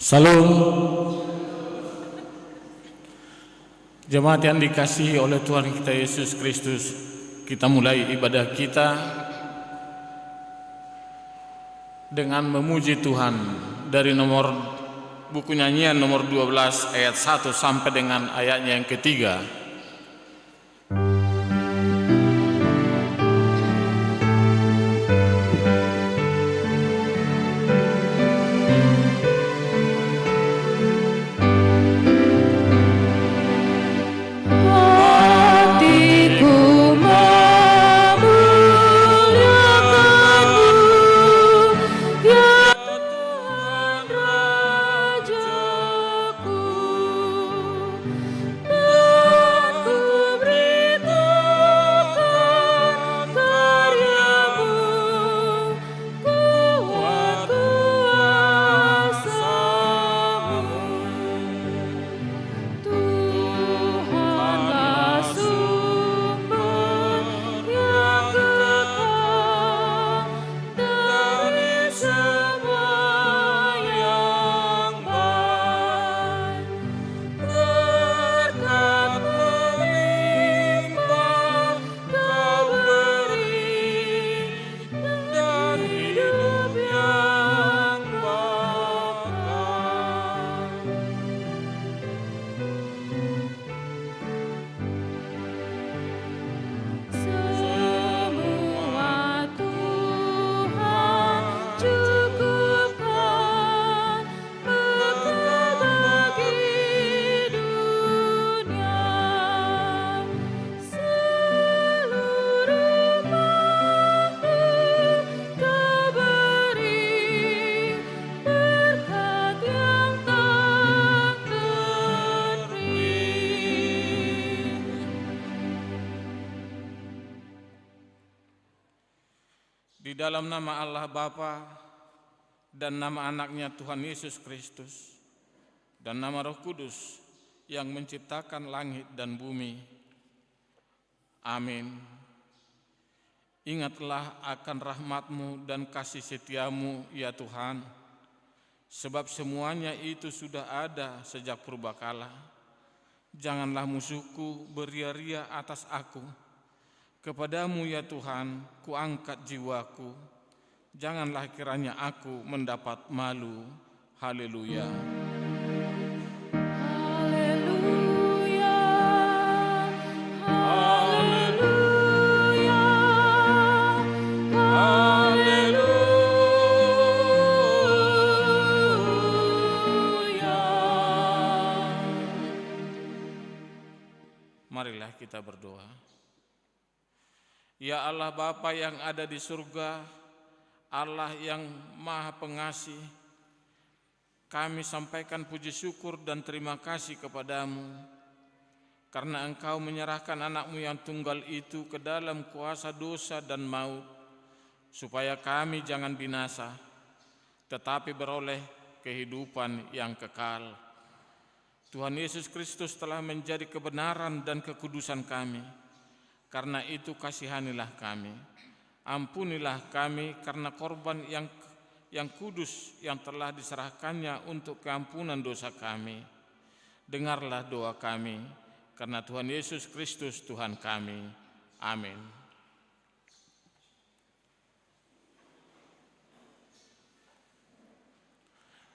Salam. Jemaat yang dikasihi oleh Tuhan kita Yesus Kristus, kita mulai ibadah kita dengan memuji Tuhan dari buku nyanyian nomor 12 ayat 1 sampai dengan ayatnya yang ketiga. Di dalam nama Allah Bapa dan nama anaknya Tuhan Yesus Kristus dan nama Roh Kudus yang menciptakan langit dan bumi. Amin. Ingatlah akan rahmat-Mu dan kasih setia-Mu ya Tuhan, sebab semuanya itu sudah ada sejak purbakala. Janganlah musuhku beria-ria atas aku. Kepadamu ya Tuhan, kuangkat jiwaku. Janganlah kiranya aku mendapat malu. Haleluya. Haleluya. Haleluya. Haleluya. Marilah kita berdoa. Ya Allah Bapa yang ada di surga, Allah yang Maha Pengasih, kami sampaikan puji syukur dan terima kasih kepadamu karena Engkau menyerahkan anak-Mu yang tunggal itu ke dalam kuasa dosa dan maut, supaya kami jangan binasa, tetapi beroleh kehidupan yang kekal. Tuhan Yesus Kristus telah menjadi kebenaran dan kekudusan kami. Karena itu kasihanilah kami, ampunilah kami karena korban yang kudus yang telah diserahkannya untuk keampunan dosa kami. Dengarlah doa kami, karena Tuhan Yesus Kristus Tuhan kami. Amin.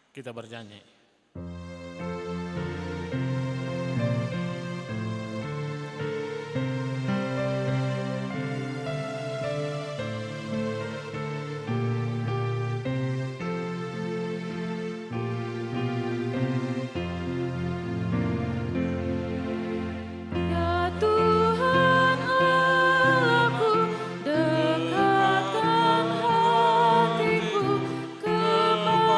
Kita bernyanyi. Dekatkan hatiku kepadamu.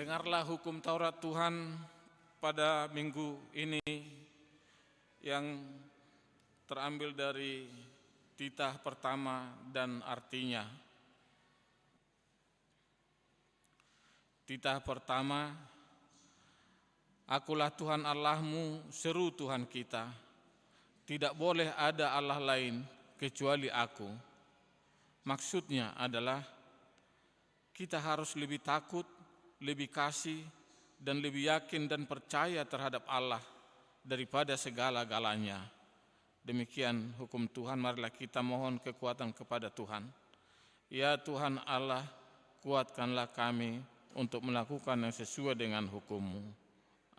Dengarlah hukum Taurat Tuhan pada minggu ini yang terambil dari titah pertama dan artinya. Titah pertama, Akulah Tuhan Allahmu, seru Tuhan kita. Tidak boleh ada Allah lain kecuali Aku. Maksudnya adalah kita harus lebih takut, lebih kasih, dan lebih yakin dan percaya terhadap Allah daripada segala-galanya. Demikian hukum Tuhan, marilah kita mohon kekuatan kepada Tuhan. Ya Tuhan Allah, kuatkanlah kami untuk melakukan yang sesuai dengan hukum-Mu.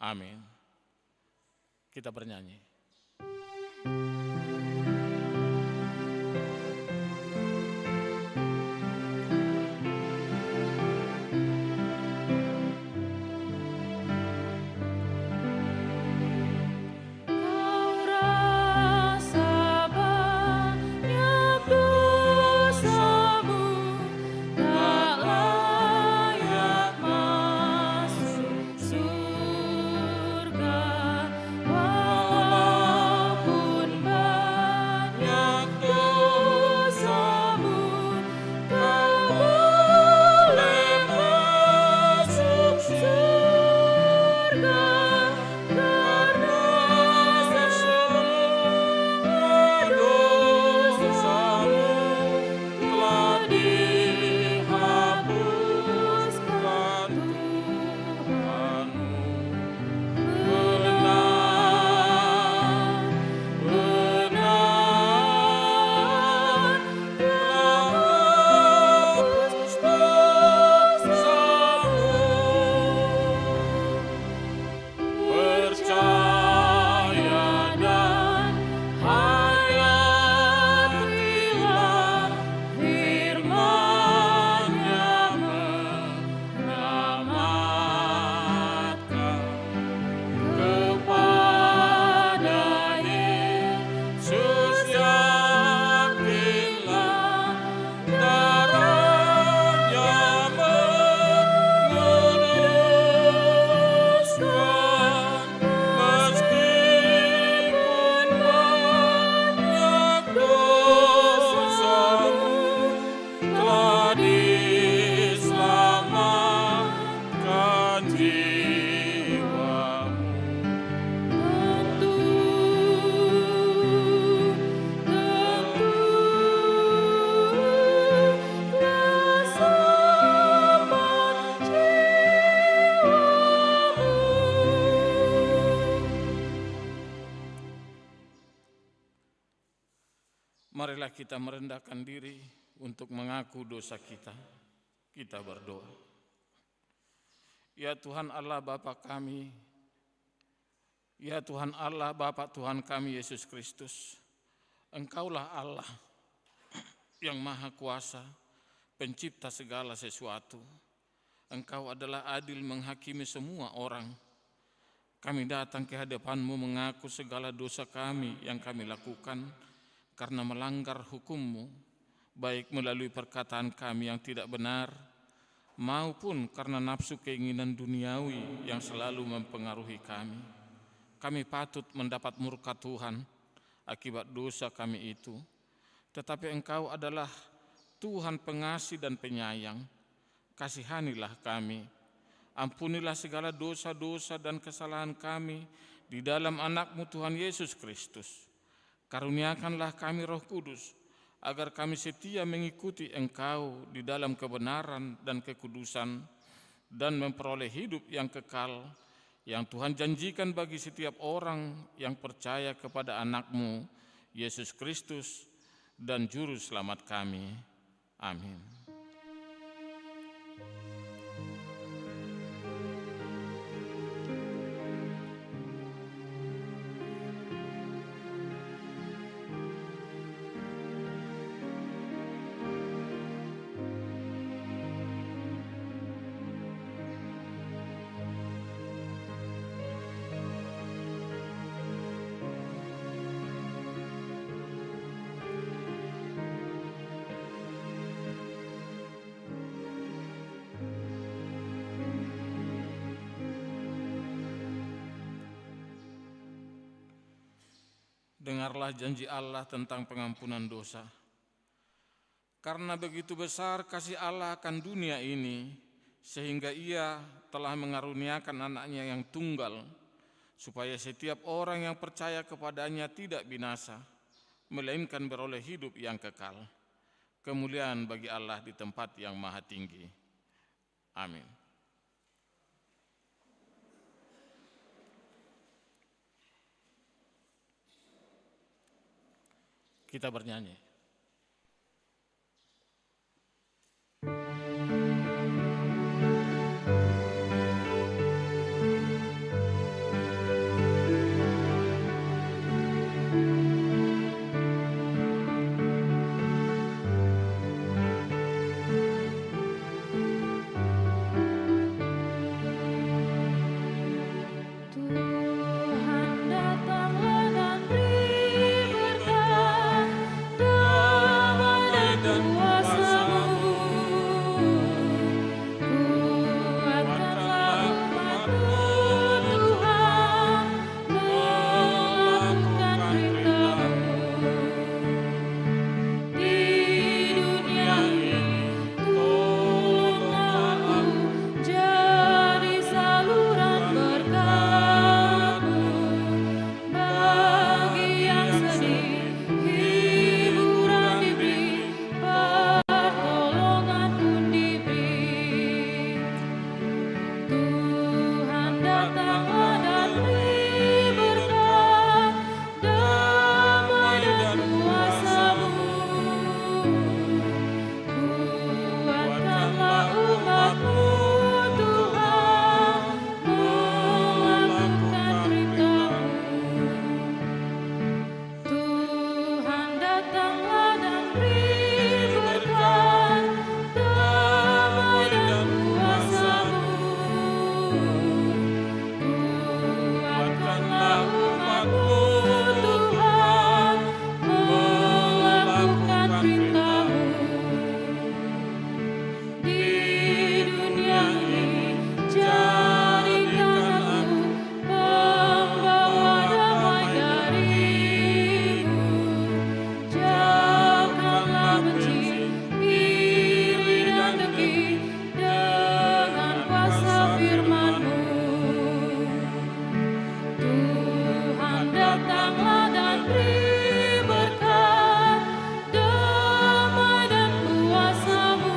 Amin. Kita bernyanyi. Marilah kita merendahkan diri untuk mengaku dosa kita. Kita berdoa. Ya Tuhan Allah Bapa kami, ya Tuhan Allah Bapa Tuhan kami Yesus Kristus, Engkaulah Allah yang Maha Kuasa, pencipta segala sesuatu. Engkau adalah adil menghakimi semua orang. Kami datang ke hadapan-Mu mengaku segala dosa kami yang kami lakukan karena melanggar hukum-Mu, baik melalui perkataan kami yang tidak benar, maupun karena nafsu keinginan duniawi yang selalu mempengaruhi kami. Kami patut mendapat murka Tuhan akibat dosa kami itu, tetapi Engkau adalah Tuhan pengasih dan penyayang. Kasihanilah kami, ampunilah segala dosa-dosa dan kesalahan kami di dalam Anak-Mu Tuhan Yesus Kristus. Karuniakanlah kami Roh Kudus, agar kami setia mengikuti Engkau di dalam kebenaran dan kekudusan, dan memperoleh hidup yang kekal, yang Tuhan janjikan bagi setiap orang yang percaya kepada Anak-Mu, Yesus Kristus, dan Juru Selamat kami. Amin. Dengarlah janji Allah tentang pengampunan dosa. Karena begitu besar kasih Allah akan dunia ini, sehingga Ia telah mengaruniakan anaknya yang tunggal, supaya setiap orang yang percaya kepadanya tidak binasa, melainkan beroleh hidup yang kekal. Kemuliaan bagi Allah di tempat yang maha tinggi. Amin. Kita bernyanyi. Tuhan datanglah dan beri berkat, damai dan kuasa-Mu. Kuatkanlah umat-Mu, Tuhan, melakukan perintah-Mu. Di dunia ini, tolonglah aku jadi saluran berkat-Mu. Bagi yang sedih, hiburan diberi, pertolongan pun diberi. Tuhan datanglah dan beri berkat, damai dan kuasa-Mu. Kuatkanlah umat-Mu, Tuhan, melakukan perintah-Mu. Tuhan datanglah dan beri berkat, damai dan kuasa-Mu. Kuatkanlah umat-Mu, Tuhan, melakukan perintah-Mu. Di dunia ini, jadikan aku pembawa damai dari-Mu. Jauhkanlah benci, iri dan dengki dengan kuasa firman-Mu. Tuhan datanglah dan beri berkat, damai dan kuasa-Mu.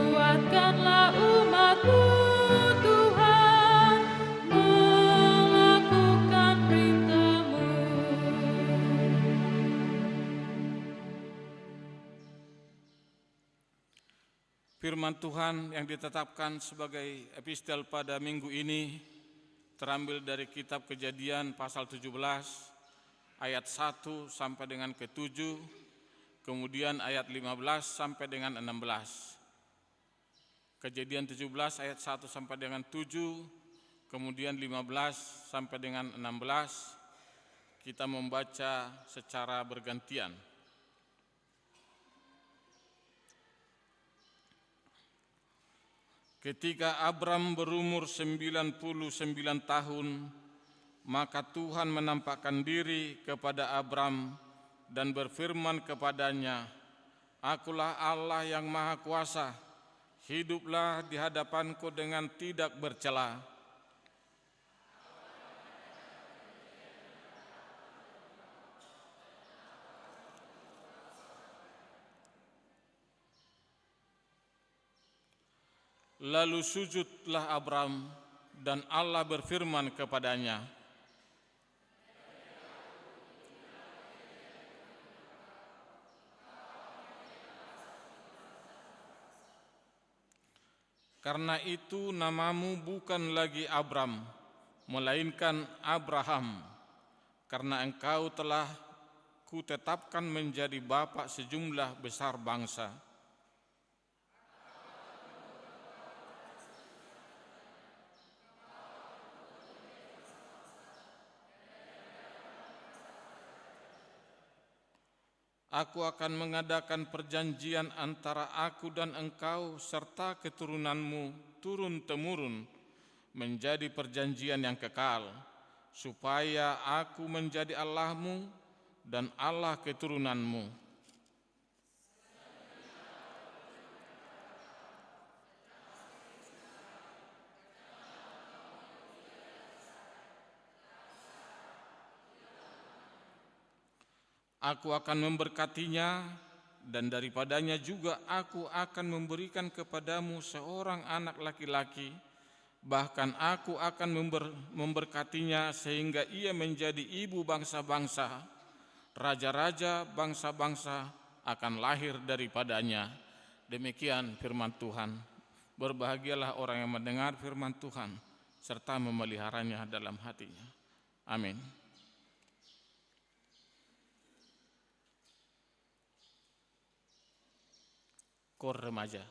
Kuatkanlah umat-Mu, Tuhan, melakukan perintah-Mu. Firman Tuhan yang ditetapkan sebagai epistel pada minggu ini terambil dari kitab Kejadian pasal 17 ayat 1 sampai dengan ke-7, kemudian ayat 15 sampai dengan 16. Kejadian 17 ayat 1 sampai dengan 7, kemudian 15 sampai dengan 16. Kita membaca secara bergantian. Ketika Abram berumur 99 tahun, maka Tuhan menampakkan diri kepada Abram dan berfirman kepadanya, "Akulah Allah yang Maha Kuasa, hiduplah di hadapanku dengan tidak bercela." Lalu sujudlah Abram, dan Allah berfirman kepadanya, "Karena itu namamu bukan lagi Abram, melainkan Abraham, karena engkau telah kutetapkan menjadi bapa sejumlah besar bangsa. Aku akan mengadakan perjanjian antara aku dan engkau serta keturunanmu turun-temurun menjadi perjanjian yang kekal, supaya aku menjadi Allahmu dan Allah keturunanmu. Aku akan memberkatinya, dan daripadanya juga aku akan memberikan kepadamu seorang anak laki-laki. Bahkan aku akan memberkatinya sehingga ia menjadi ibu bangsa-bangsa. Raja-raja bangsa-bangsa akan lahir daripadanya. Demikian firman Tuhan. Berbahagialah orang yang mendengar firman Tuhan serta memeliharanya dalam hatinya. Amin. Kor remaja.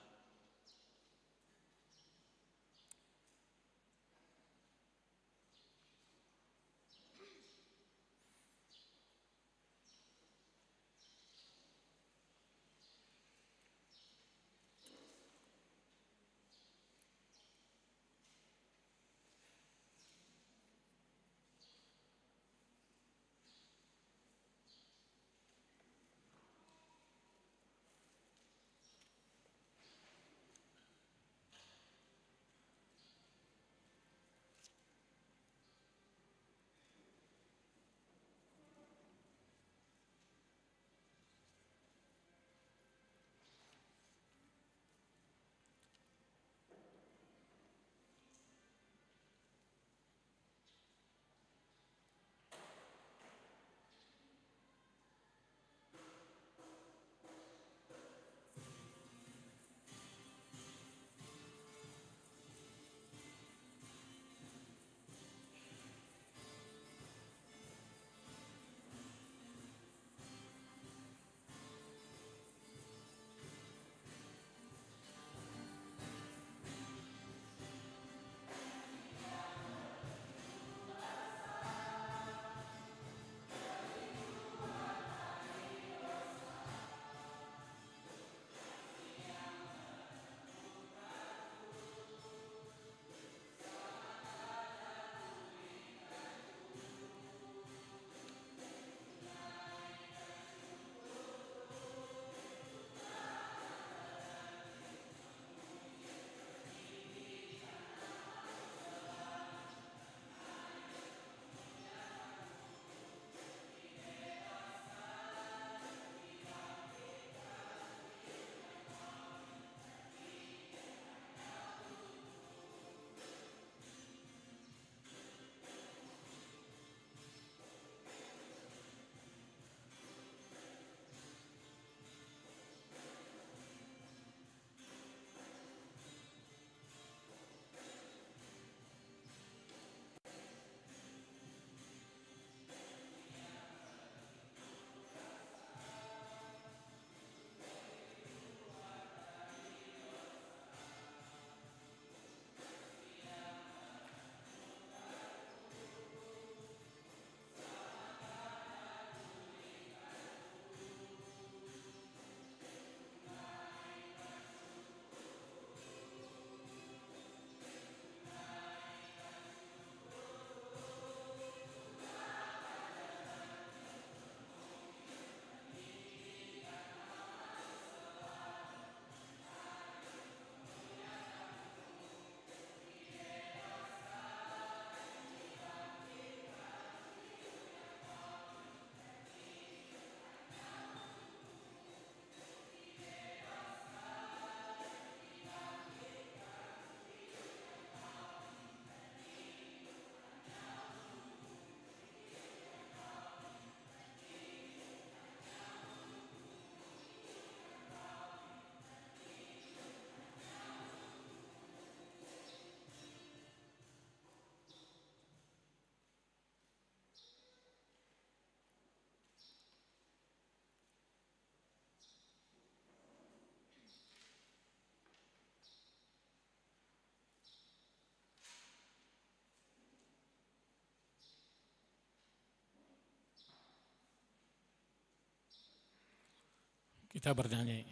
Kita bernyanyi.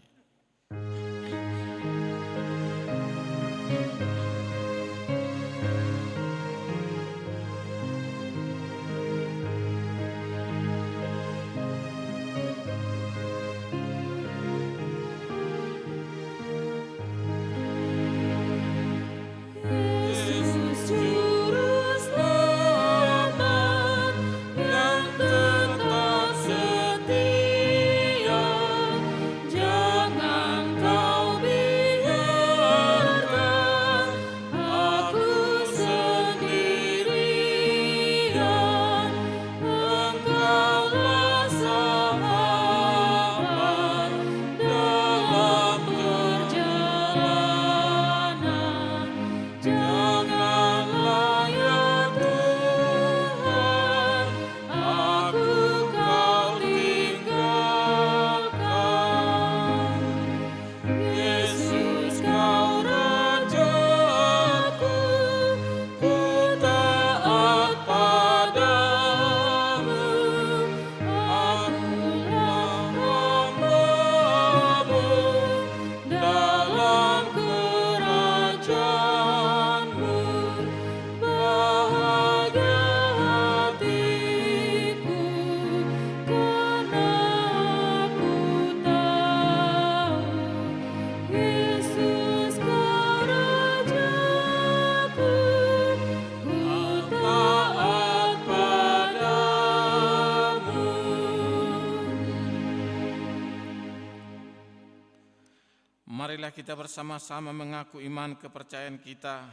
marilah kita bersama-sama mengaku iman kepercayaan kita.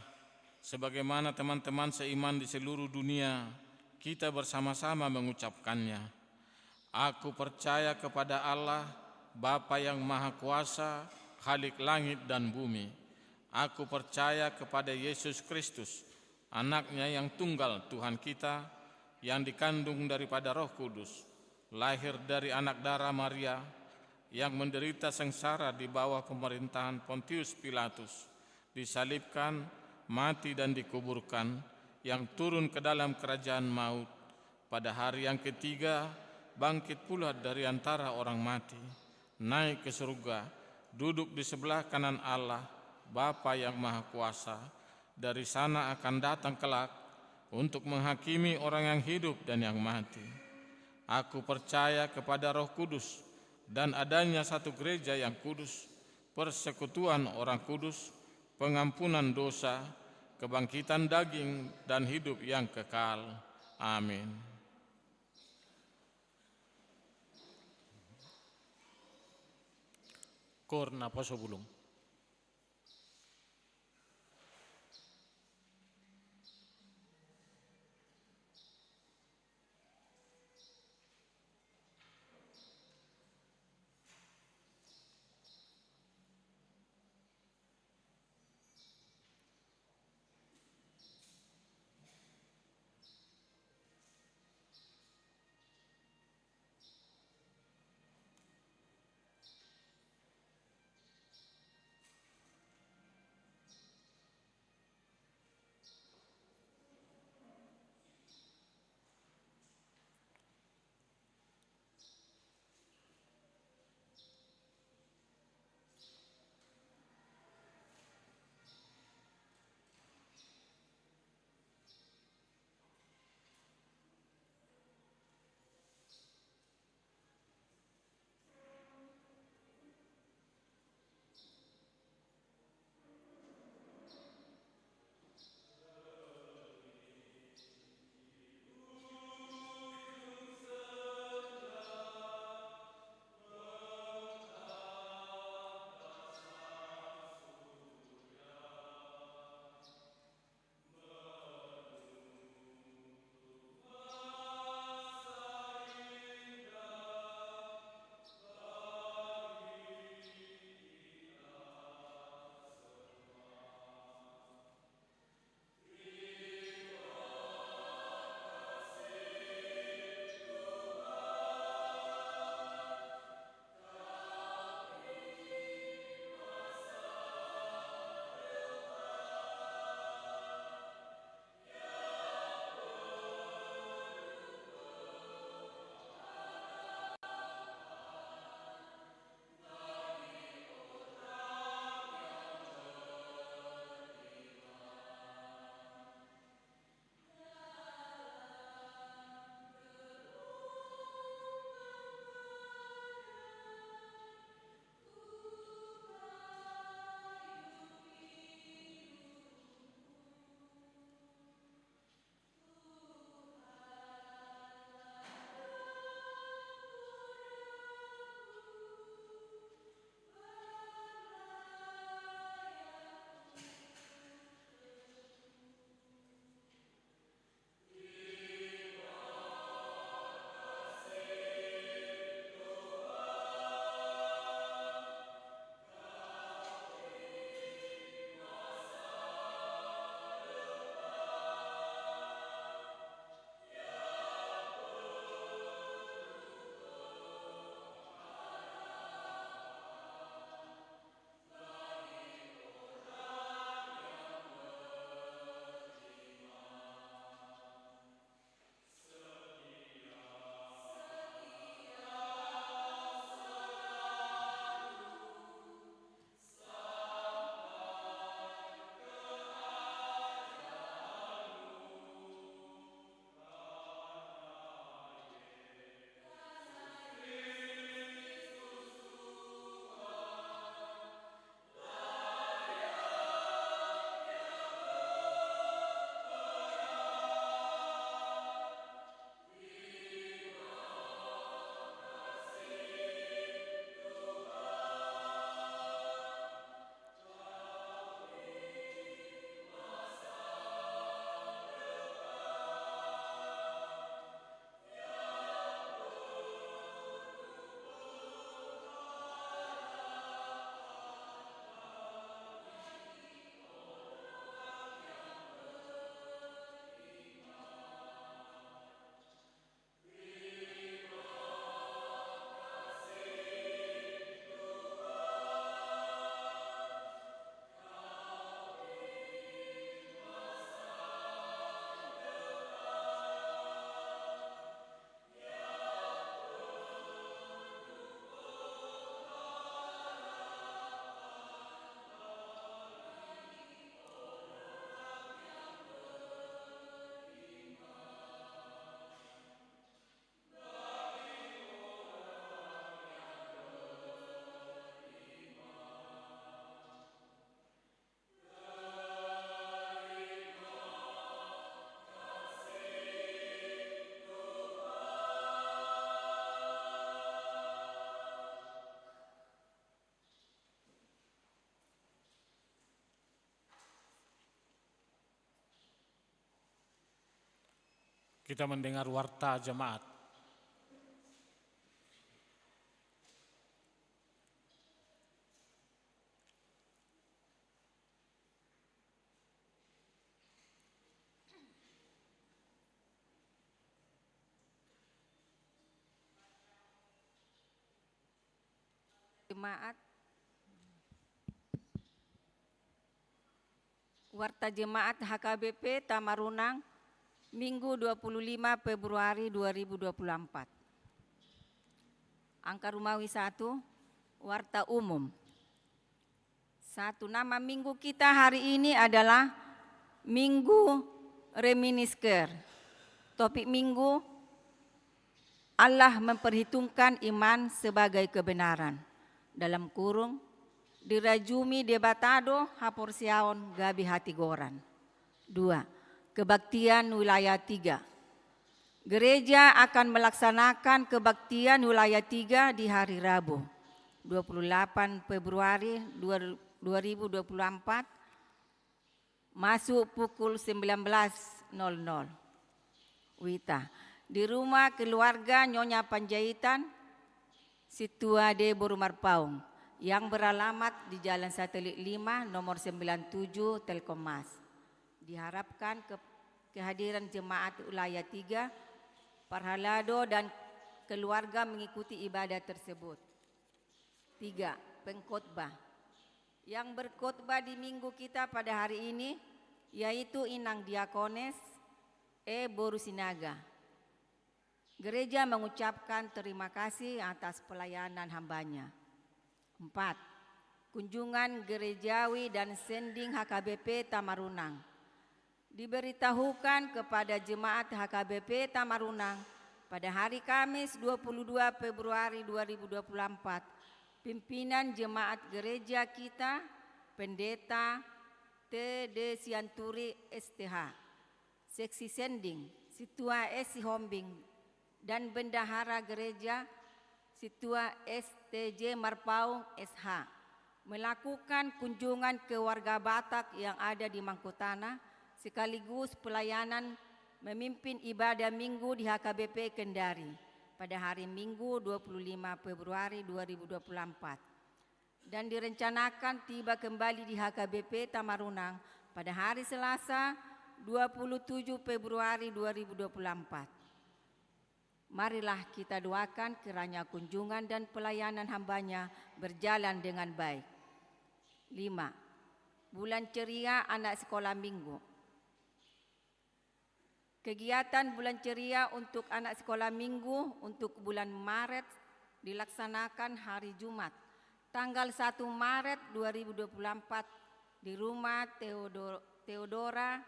Sebagaimana teman-teman seiman di seluruh dunia, kita bersama-sama mengucapkannya. Aku percaya kepada Allah, Bapa yang Maha Kuasa, Khalik langit dan bumi. Aku percaya kepada Yesus Kristus, Anaknya yang tunggal Tuhan kita, yang dikandung daripada Roh Kudus, lahir dari anak darah Maria, yang menderita sengsara di bawah pemerintahan Pontius Pilatus, disalibkan, mati dan dikuburkan, yang turun ke dalam kerajaan maut, pada hari yang ketiga bangkit pula dari antara orang mati, naik ke surga, duduk di sebelah kanan Allah, Bapa yang Maha Kuasa. Dari sana akan datang kelak untuk menghakimi orang yang hidup dan yang mati. Aku percaya kepada Roh Kudus dan adanya satu gereja yang kudus, persekutuan orang kudus, pengampunan dosa, kebangkitan daging, dan hidup yang kekal. Amin. Kor na poso bulong. Kita mendengar warta jemaat. Jemaat, Warta Jemaat HKBP Tamarunang, Minggu 25 Februari 2024. Angka Rumawi 1, Warta Umum. 1. Nama minggu kita hari ini adalah Minggu Reminiscer. Topik minggu, Allah memperhitungkan iman sebagai kebenaran. Dalam kurung, dirajumi debatado haporsiaon gabi hati goran. 2. Kebaktian wilayah 3. Gereja akan melaksanakan kebaktian wilayah 3 di hari Rabu, 28 Februari 2024, masuk pukul 19.00. Wita, di rumah keluarga Nyonya Panjaitan, Situa de Borumarpaung, yang beralamat di Jalan Satelit 5 nomor 97 Telkomas. Diharapkan kehadiran jemaat wilayah 3, Parhalado dan keluarga mengikuti ibadah tersebut. 3. Pengkhotbah. Yang berkhotbah di minggu kita pada hari ini yaitu Inang Diakones Borusinaga. Gereja mengucapkan terima kasih atas pelayanan hambanya. 4. Kunjungan gerejawi dan sending HKBP Tamarunang. Diberitahukan kepada jemaat HKBP Tamarunang pada hari Kamis 22 Februari 2024, pimpinan jemaat gereja kita, Pendeta T.D. Sianturi STH, Seksi Sending, Situa S. Sihombing, dan Bendahara Gereja Situa STJ Marpaung SH melakukan kunjungan ke warga Batak yang ada di Mangkutana sekaligus pelayanan memimpin ibadah minggu di HKBP Kendari pada hari Minggu 25 Februari 2024 dan direncanakan tiba kembali di HKBP Tamarunang pada hari Selasa 27 Februari 2024. Marilah kita doakan kiranya kunjungan dan pelayanan hambanya berjalan dengan baik. 5. Bulan ceria anak sekolah minggu. Kegiatan bulan ceria untuk anak sekolah minggu untuk bulan Maret dilaksanakan hari Jumat, tanggal 1 Maret 2024 di rumah Theodora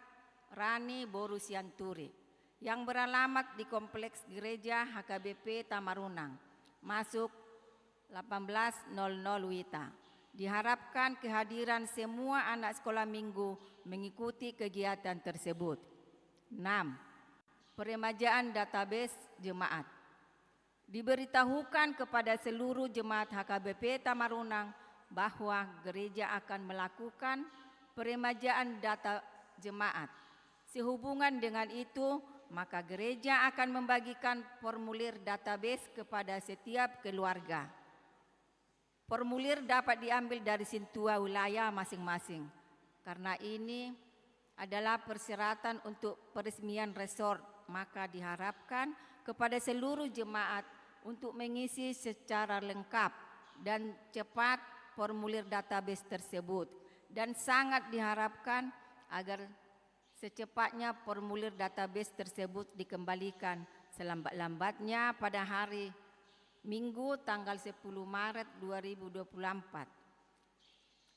Rani Borusianturi yang beralamat di Kompleks Gereja HKBP Tamarunang, masuk 18.00 Wita. Diharapkan kehadiran semua anak sekolah minggu mengikuti kegiatan tersebut. 6. Peremajaan database jemaat. Diberitahukan kepada seluruh jemaat HKBP Tamarunang bahwa gereja akan melakukan peremajaan data jemaat. Sehubungan dengan itu, maka gereja akan membagikan formulir database kepada setiap keluarga. Formulir dapat diambil dari sintua wilayah masing-masing. Karena ini adalah persyaratan untuk peresmian resort, maka diharapkan kepada seluruh jemaat untuk mengisi secara lengkap dan cepat formulir database tersebut. Dan sangat diharapkan agar secepatnya formulir database tersebut dikembalikan selambat-lambatnya pada hari Minggu tanggal 10 Maret 2024.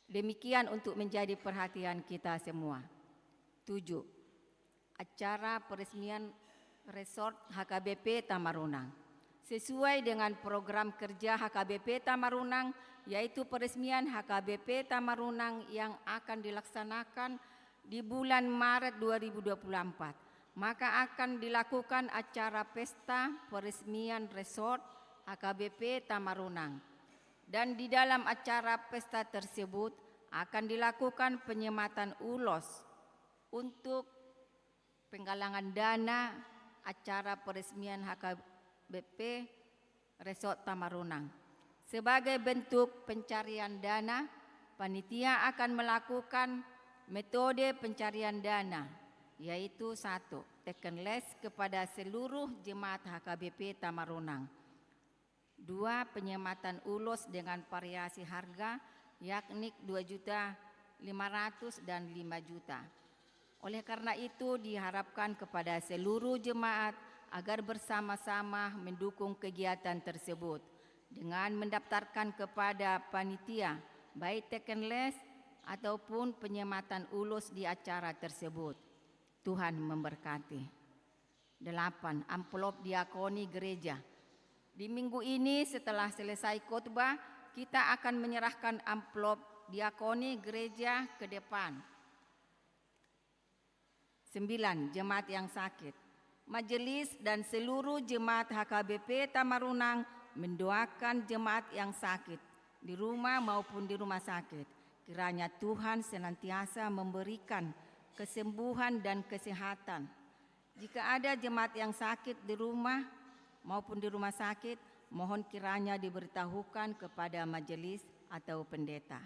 Demikian untuk menjadi perhatian kita semua. 7. Acara peresmian resort HKBP Tamarunang. Sesuai dengan program kerja HKBP Tamarunang, yaitu peresmian HKBP Tamarunang yang akan dilaksanakan di bulan Maret 2024, maka akan dilakukan acara pesta peresmian resort HKBP Tamarunang. Dan di dalam acara pesta tersebut akan dilakukan penyematan ulos untuk penggalangan dana acara peresmian HKBP Resort Tamarunang. Sebagai bentuk pencarian dana, panitia akan melakukan metode pencarian dana, yaitu 1. Taken less kepada seluruh jemaat HKBP Tamarunang. 2. Penyematan ulos dengan variasi harga, yakni 2.500.000 dan 5 juta. Oleh karena itu diharapkan kepada seluruh jemaat agar bersama-sama mendukung kegiatan tersebut dengan mendaftarkan kepada panitia baik taken less ataupun penyematan ulus di acara tersebut. Tuhan memberkati. 8. Amplop diakoni gereja. Di minggu ini setelah selesai khotbah, kita akan menyerahkan amplop diakoni gereja ke depan. 9. Jemaat yang sakit. Majelis dan seluruh jemaat HKBP Tamarunang mendoakan jemaat yang sakit di rumah maupun di rumah sakit. Kiranya Tuhan senantiasa memberikan kesembuhan dan kesehatan. Jika ada jemaat yang sakit di rumah maupun di rumah sakit, mohon kiranya diberitahukan kepada majelis atau pendeta.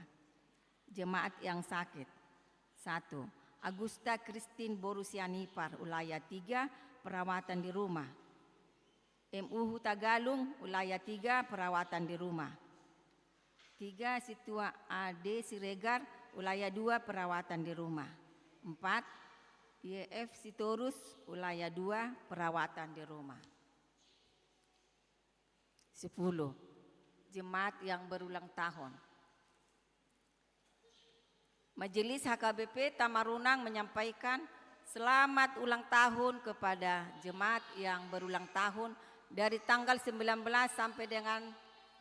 Jemaat yang sakit. 1. Agusta Christine Borusianipar, Ulayat 3, perawatan di rumah. MU Hutagalung, Ulayat 3, perawatan di rumah. 3. Situa AD Siregar, Ulayat 2, perawatan di rumah. 4. IEF Sitorus, Ulayat 2, perawatan di rumah. 10. Jemaat yang berulang tahun. Majelis HKBP Tamarunang menyampaikan selamat ulang tahun kepada jemaat yang berulang tahun dari tanggal 19 sampai dengan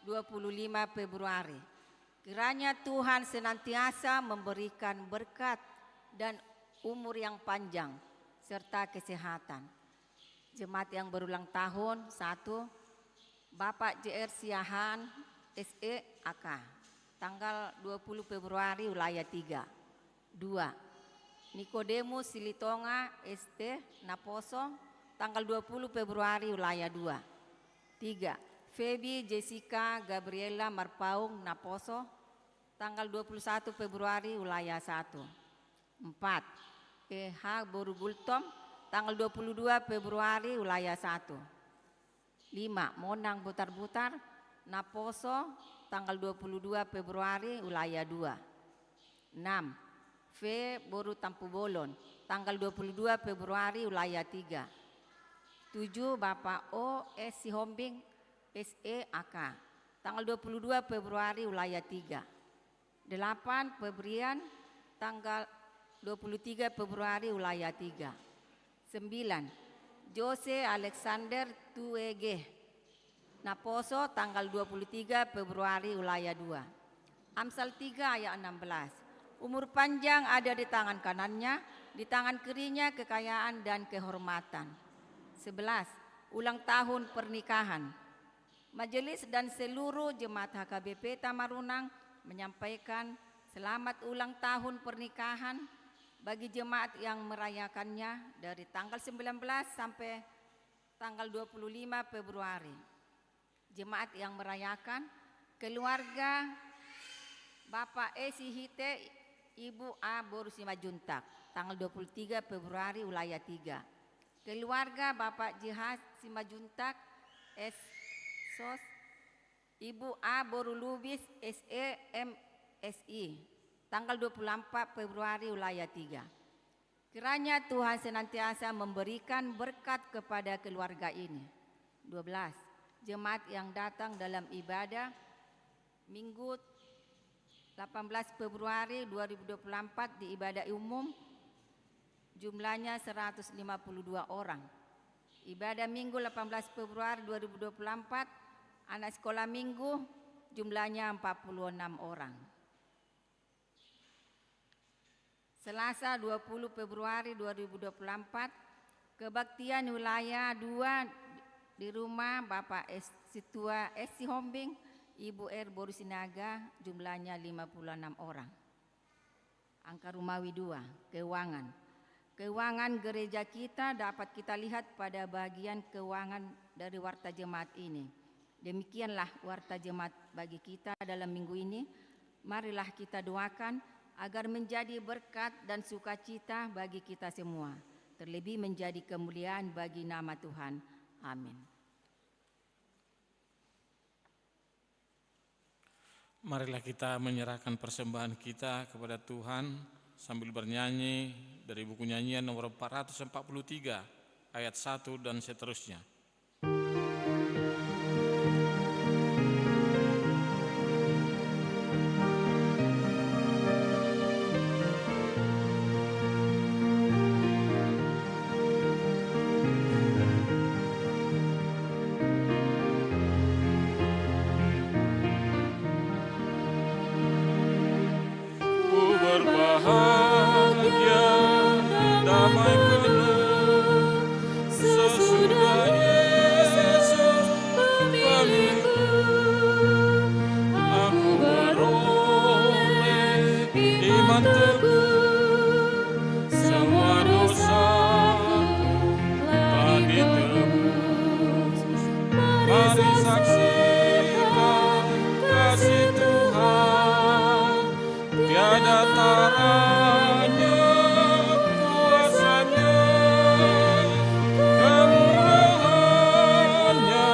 25 Februari. Kiranya Tuhan senantiasa memberikan berkat dan umur yang panjang serta kesehatan. Jemaat yang berulang tahun. 1. Bapak JR Siahan SE AK, tanggal 20 Februari, Ulayat 3. 2. Nikodemus Silitonga ST Naposo, tanggal 20 Februari, Ulayat 2. 3. Feby Jessica Gabriela Marpaung Naposo, tanggal 21 Februari, Ulayat 1. 4. PH Borugultom, tanggal 22 Februari, Ulayat 1. 5. Monang Butar-Butar Naposo, tanggal 22 Februari, Ulayat 2. 6. V. Boru Tampu Bolon, tanggal 22 Februari, Ulayat 3. 7. Bapak O. S. Sihombing SE AK, tanggal 22 Februari, Ulayat 3. 8. Febrian, tanggal 23 Februari, Ulayat 3. 9. Jose Alexander Tuege Naposo, tanggal 23 Februari, Ulayat 2. Amsal 3 ayat 16. Umur panjang ada di tangan kanannya, di tangan kirinya kekayaan dan kehormatan. 11. Ulang tahun pernikahan. Majelis dan seluruh jemaat HKBP Tamarunang menyampaikan selamat ulang tahun pernikahan bagi jemaat yang merayakannya dari tanggal 19 sampai tanggal 25 Februari. Jemaat yang merayakan: keluarga Bapak Esi Hite Ibu A Borusima Juntak, tanggal 23 Februari, Ulayat 3. Keluarga Bapak Jihad Simajuntak S. Sos Ibu A Borulubis SE MSI, tanggal 24 Februari, Ulayat 3. Kiranya Tuhan senantiasa memberikan berkat kepada keluarga ini. 12. Jemaat yang datang dalam ibadah Minggu 18 Februari 2024 di ibadah umum jumlahnya 152 orang. Ibadah Minggu 18 Februari 2024 anak sekolah minggu jumlahnya 46 orang. Selasa 20 Februari 2024 kebaktian wilayah 2 di rumah Bapak Situa S. Sihombing Ibu R. Borusinaga, jumlahnya 56 orang. Angka Rumawi 2, keuangan. Keuangan gereja kita dapat kita lihat pada bagian keuangan dari warta jemaat ini. Demikianlah warta jemaat bagi kita dalam minggu ini. Marilah kita doakan agar menjadi berkat dan sukacita bagi kita semua, terlebih menjadi kemuliaan bagi nama Tuhan. Amin. Marilah kita menyerahkan persembahan kita kepada Tuhan sambil bernyanyi dari buku nyanyian nomor 443 ayat 1 dan seterusnya. Berbahagia, damai penuh, sesudah Yesus pemilikku, aku beroleh iman teguh, semua dosaku telah ditebus. Mari saksikan kasih Tuhan, tiada taranya kuasanya, kemurahannya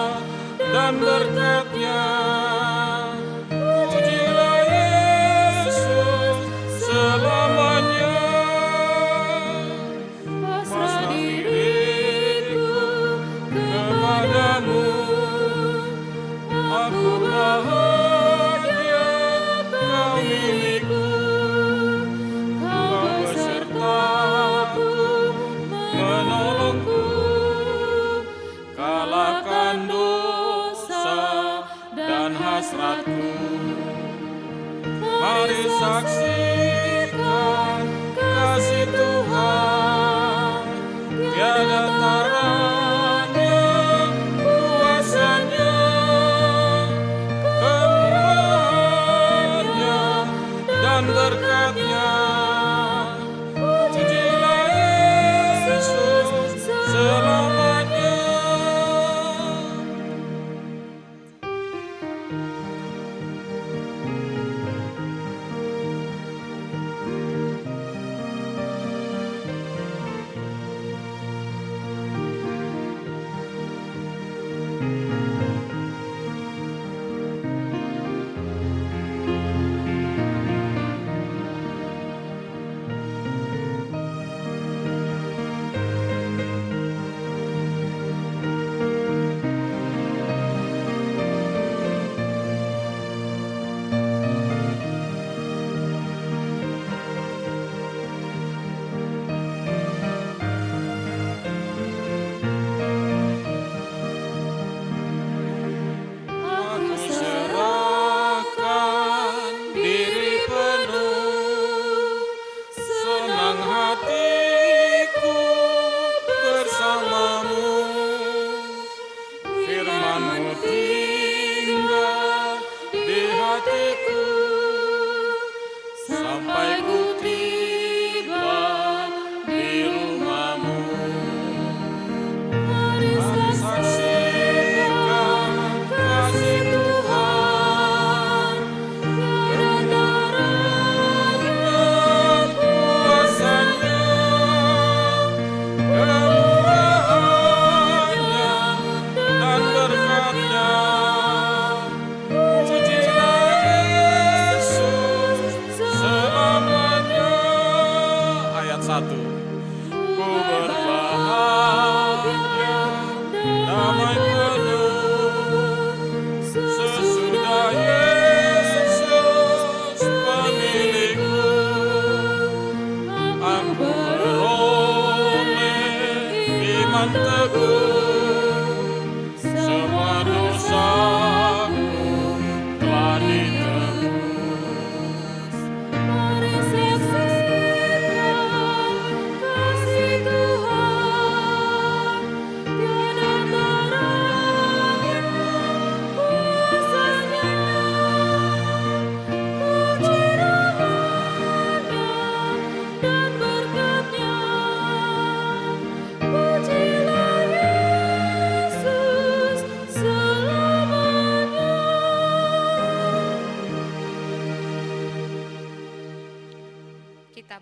dan berkatnya. Pujilah Yesus selamanya. Pasrah diriku kepadamu, aku bahagia kau milikku. Menolongku, kalahkan dosa dan hasratku. Mari saksikan kasih Tuhan, tiada taranya kuasanya, kemurahannya dan berkatnya. Selamanya.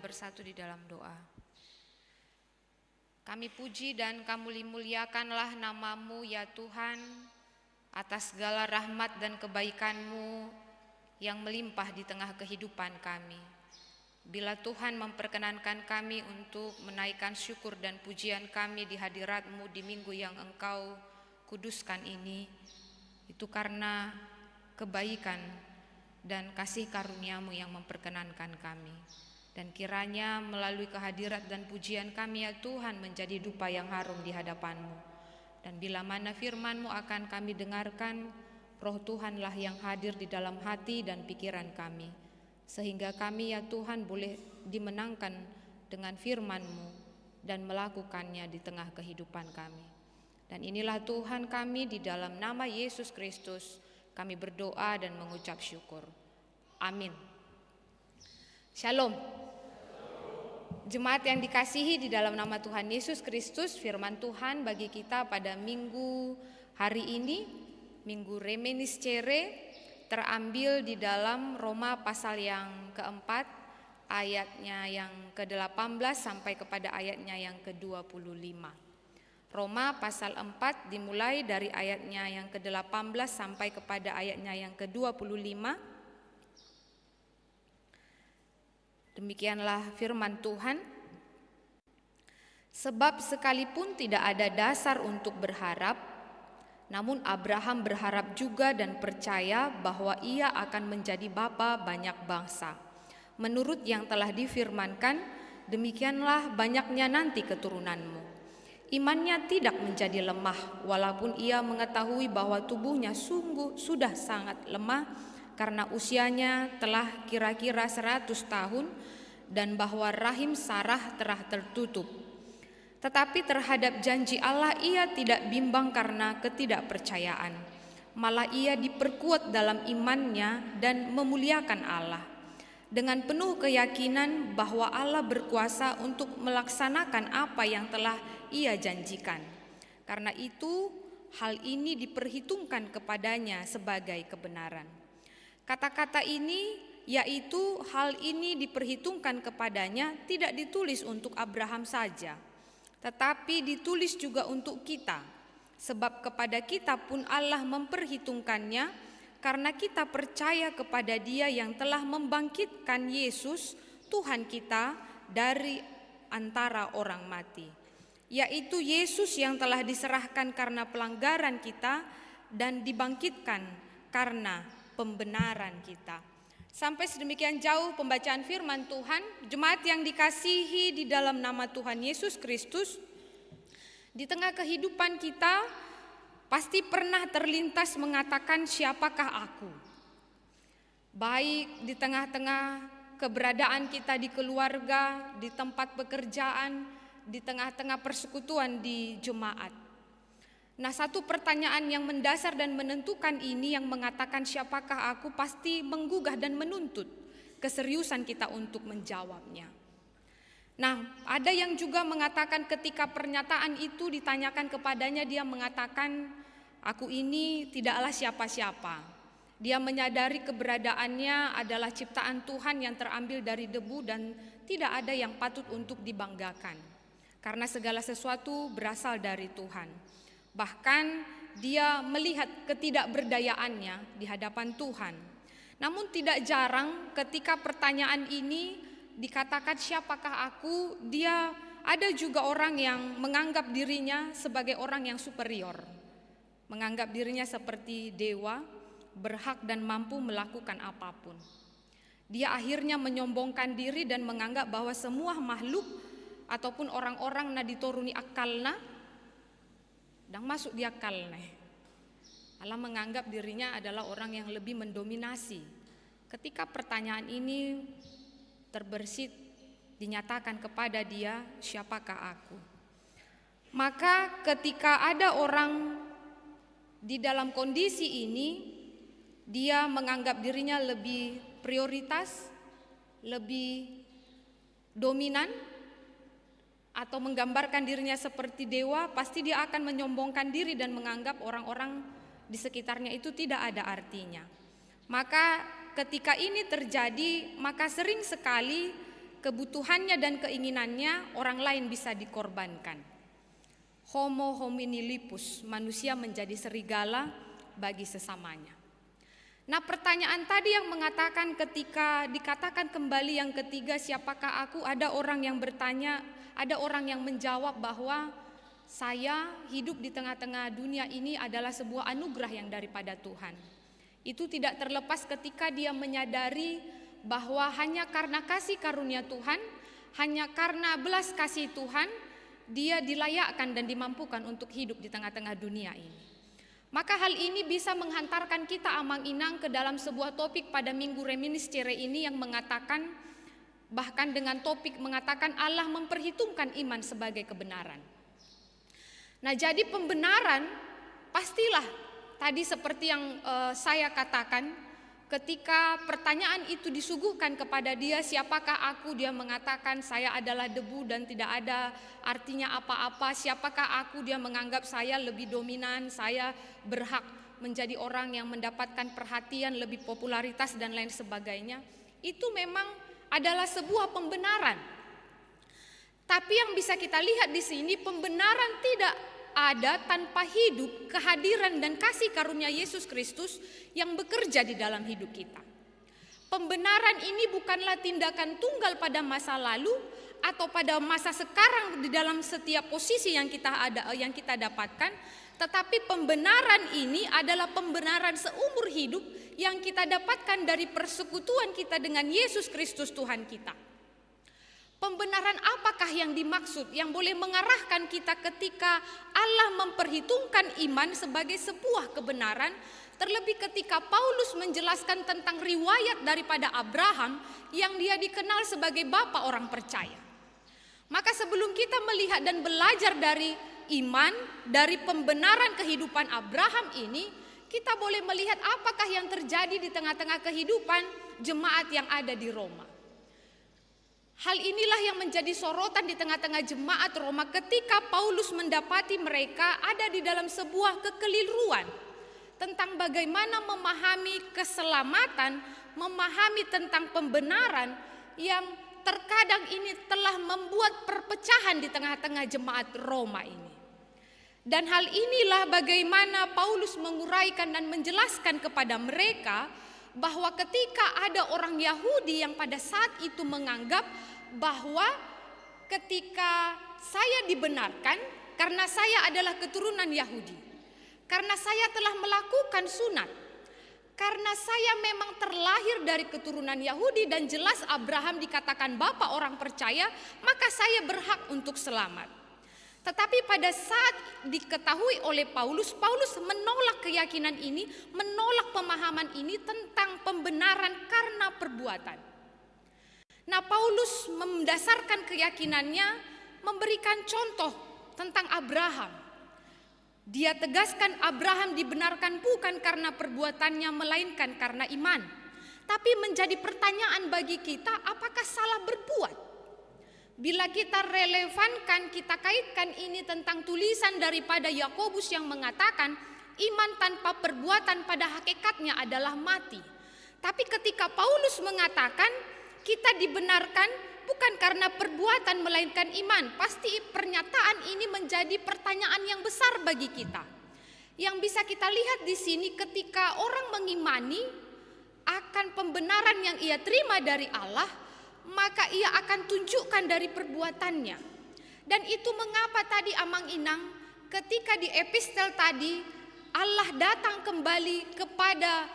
bersatu di dalam doa. Kami puji dan kami muliakanlah nama-Mu ya Tuhan, atas segala rahmat dan kebaikan-Mu yang melimpah di tengah kehidupan kami. Bila Tuhan memperkenankan kami untuk menaikkan syukur dan pujian kami di hadirat-Mu di minggu yang Engkau kuduskan ini, itu karena kebaikan dan kasih karunia-Mu yang memperkenankan kami. Dan kiranya melalui kehadirat dan pujian kami ya Tuhan menjadi dupa yang harum di hadapan-Mu. Dan bila mana firman-Mu akan kami dengarkan, Roh Tuhanlah yang hadir di dalam hati dan pikiran kami, sehingga kami ya Tuhan boleh dimenangkan dengan firman-Mu dan melakukannya di tengah kehidupan kami. Dan inilah Tuhan kami, di dalam nama Yesus Kristus kami berdoa dan mengucap syukur. Amin. Shalom. Jemaat yang dikasihi di dalam nama Tuhan Yesus Kristus, firman Tuhan bagi kita pada minggu hari ini, Minggu Reminiscere, terambil di dalam Roma pasal yang keempat, ayatnya yang ke-18 sampai kepada ayatnya yang ke-25. Roma pasal 4 dimulai dari ayatnya yang ke-18 sampai kepada ayatnya yang ke-25. Demikianlah firman Tuhan. Sebab sekalipun tidak ada dasar untuk berharap, namun Abraham berharap juga dan percaya bahwa ia akan menjadi bapa banyak bangsa. Menurut yang telah difirmankan, demikianlah banyaknya nanti keturunanmu. Imannya tidak menjadi lemah, walaupun ia mengetahui bahwa tubuhnya sungguh sudah sangat lemah karena usianya telah kira-kira 100 tahun dan bahwa rahim Sarah telah tertutup. Tetapi terhadap janji Allah ia tidak bimbang karena ketidakpercayaan. Malah ia diperkuat dalam imannya dan memuliakan Allah, dengan penuh keyakinan bahwa Allah berkuasa untuk melaksanakan apa yang telah ia janjikan. Karena itu hal ini diperhitungkan kepadanya sebagai kebenaran. Kata-kata ini, yaitu hal ini diperhitungkan kepadanya, tidak ditulis untuk Abraham saja, tetapi ditulis juga untuk kita. Sebab kepada kita pun Allah memperhitungkannya, karena kita percaya kepada Dia yang telah membangkitkan Yesus Tuhan kita dari antara orang mati, yaitu Yesus yang telah diserahkan karena pelanggaran kita dan dibangkitkan karena pembenaran kita. Sampai sedemikian jauh pembacaan firman Tuhan. Jemaat yang dikasihi di dalam nama Tuhan Yesus Kristus, di tengah kehidupan kita pasti pernah terlintas mengatakan, siapakah aku? Baik di tengah-tengah keberadaan kita di keluarga, di tempat pekerjaan, di tengah-tengah persekutuan di jemaat. Nah, satu pertanyaan yang mendasar dan menentukan ini yang mengatakan siapakah aku pasti menggugah dan menuntut keseriusan kita untuk menjawabnya. Nah, ada yang juga mengatakan ketika pernyataan itu ditanyakan kepadanya, dia mengatakan, aku ini tidaklah siapa-siapa. Dia menyadari keberadaannya adalah ciptaan Tuhan yang terambil dari debu dan tidak ada yang patut untuk dibanggakan, karena segala sesuatu berasal dari Tuhan. Bahkan dia melihat ketidakberdayaannya di hadapan Tuhan. Namun tidak jarang ketika pertanyaan ini dikatakan siapakah aku, dia ada juga orang yang menganggap dirinya sebagai orang yang superior, menganggap dirinya seperti dewa, berhak dan mampu melakukan apapun. Dia akhirnya menyombongkan diri dan menganggap bahwa semua makhluk ataupun orang-orang na dituruni akalna dan masuk di akalnya. Allah menganggap dirinya adalah orang yang lebih mendominasi. Ketika pertanyaan ini terbersit dinyatakan kepada dia, siapakah aku? Maka ketika ada orang di dalam kondisi ini, dia menganggap dirinya lebih prioritas, lebih dominan, atau menggambarkan dirinya seperti dewa, pasti dia akan menyombongkan diri dan menganggap orang-orang di sekitarnya itu tidak ada artinya. Maka ketika ini terjadi, maka sering sekali kebutuhannya dan keinginannya orang lain bisa dikorbankan. Homo homini lupus, manusia menjadi serigala bagi sesamanya. Nah, pertanyaan tadi yang mengatakan ketika dikatakan kembali yang ketiga, siapakah aku? Ada orang yang bertanya, ada orang yang menjawab bahwa saya hidup di tengah-tengah dunia ini adalah sebuah anugerah yang daripada Tuhan. Itu tidak terlepas ketika dia menyadari bahwa hanya karena kasih karunia Tuhan, hanya karena belas kasih Tuhan, dia dilayakkan dan dimampukan untuk hidup di tengah-tengah dunia ini. Maka hal ini bisa menghantarkan kita Amang Inang ke dalam sebuah topik pada Minggu Reminiscere ini yang mengatakan, bahkan dengan topik mengatakan Allah memperhitungkan iman sebagai kebenaran. Nah, jadi pembenaran pastilah tadi seperti yang saya katakan, ketika pertanyaan itu disuguhkan kepada dia, siapakah aku? Dia mengatakan saya adalah debu dan tidak ada artinya apa-apa. Siapakah aku? Dia menganggap saya lebih dominan, saya berhak menjadi orang yang mendapatkan perhatian, lebih popularitas dan lain sebagainya. Itu memang adalah sebuah pembenaran. Tapi yang bisa kita lihat di sini, pembenaran tidak ada tanpa hidup, kehadiran dan kasih karunia Yesus Kristus yang bekerja di dalam hidup kita. Pembenaran ini bukanlah tindakan tunggal pada masa lalu atau pada masa sekarang di dalam setiap posisi yang kita dapatkan, tetapi pembenaran ini adalah pembenaran seumur hidup yang kita dapatkan dari persekutuan kita dengan Yesus Kristus Tuhan kita. Pembenaran apakah yang dimaksud yang boleh mengarahkan kita ketika Allah memperhitungkan iman sebagai sebuah kebenaran, terlebih ketika Paulus menjelaskan tentang riwayat daripada Abraham yang dia dikenal sebagai bapa orang percaya. Maka sebelum kita melihat dan belajar dari iman, dari pembenaran kehidupan Abraham ini, kita boleh melihat apakah yang terjadi di tengah-tengah kehidupan jemaat yang ada di Roma. Hal inilah yang menjadi sorotan di tengah-tengah jemaat Roma ketika Paulus mendapati mereka ada di dalam sebuah kekeliruan tentang bagaimana memahami keselamatan, memahami tentang pembenaran yang terkadang ini telah membuat perpecahan di tengah-tengah jemaat Roma ini. Dan hal inilah bagaimana Paulus menguraikan dan menjelaskan kepada mereka bahwa ketika ada orang Yahudi yang pada saat itu menganggap bahwa ketika saya dibenarkan karena saya adalah keturunan Yahudi, karena saya telah melakukan sunat, karena saya memang terlahir dari keturunan Yahudi dan jelas Abraham dikatakan bapa orang percaya, maka saya berhak untuk selamat. Tetapi pada saat diketahui oleh Paulus menolak keyakinan ini, menolak pemahaman ini tentang pembenaran karena perbuatan. Nah, Paulus mendasarkan keyakinannya memberikan contoh tentang Abraham. Dia tegaskan Abraham dibenarkan bukan karena perbuatannya melainkan karena iman. Tapi menjadi pertanyaan bagi kita, apakah salah berbuat? Bila kita relevankan, kita kaitkan ini tentang tulisan daripada Yakobus yang mengatakan iman tanpa perbuatan pada hakikatnya adalah mati. Tapi ketika Paulus mengatakan kita dibenarkan bukan karena perbuatan melainkan iman, pasti pernyataan ini menjadi pertanyaan yang besar bagi kita. Yang bisa kita lihat di sini ketika orang mengimani akan pembenaran yang ia terima dari Allah, maka ia akan tunjukkan dari perbuatannya. Dan itu mengapa tadi Amang Inang ketika di epistel tadi Allah datang kembali kepada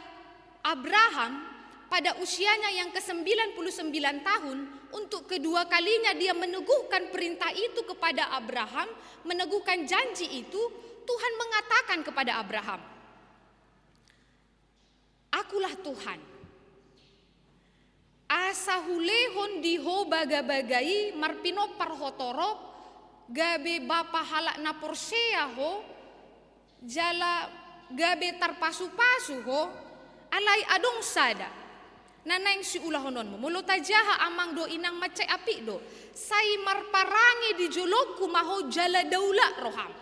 Abraham pada usianya yang ke-99 tahun, untuk kedua kalinya dia meneguhkan perintah itu kepada Abraham, meneguhkan janji itu. Tuhan mengatakan kepada Abraham, "Akulah Tuhan. Asahulehon diho baga-bagai marpino parhotorop gabe bapa halak naporseaho jala gabe tarpasu-pasu ho alai adong sada nanaing si ulahononmu mulota jaha amang do inang macai api do sai marparangi di jolokku maho jala daula roham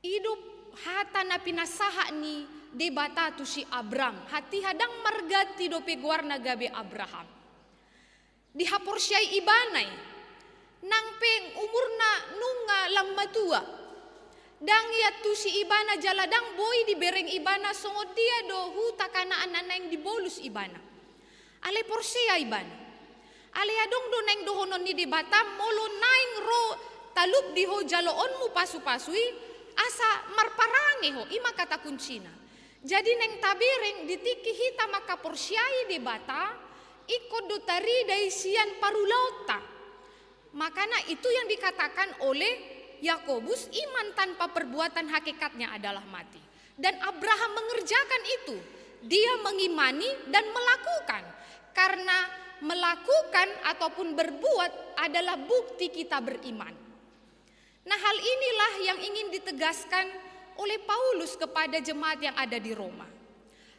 hidup hata napinasaha ni debatatu si Abram hati hadang margati do peguarna gabe Abraham." dihaporsiai ibanai nangpeng umurna nunga lang matua dang ya tu si ibana jaladang boy di bereng ibana songod dia do huta kana anana yang dibolus ibana ale porsia ibana ale adong do neng dohonon ni di Batam molo naing ro talup di ho jaloon mu pasu-pasui asa marparange ho ima kata kuncina. Jadi neng tabireng ditiki hita maka porsiai di bata ikut dotari dari sian parulauta. Makanya itu yang dikatakan oleh Yakobus, iman tanpa perbuatan hakikatnya adalah mati. Dan Abraham mengerjakan itu. Dia mengimani dan melakukan. Karena melakukan ataupun berbuat adalah bukti kita beriman. Nah, hal inilah yang ingin ditegaskan oleh Paulus kepada jemaat yang ada di Roma.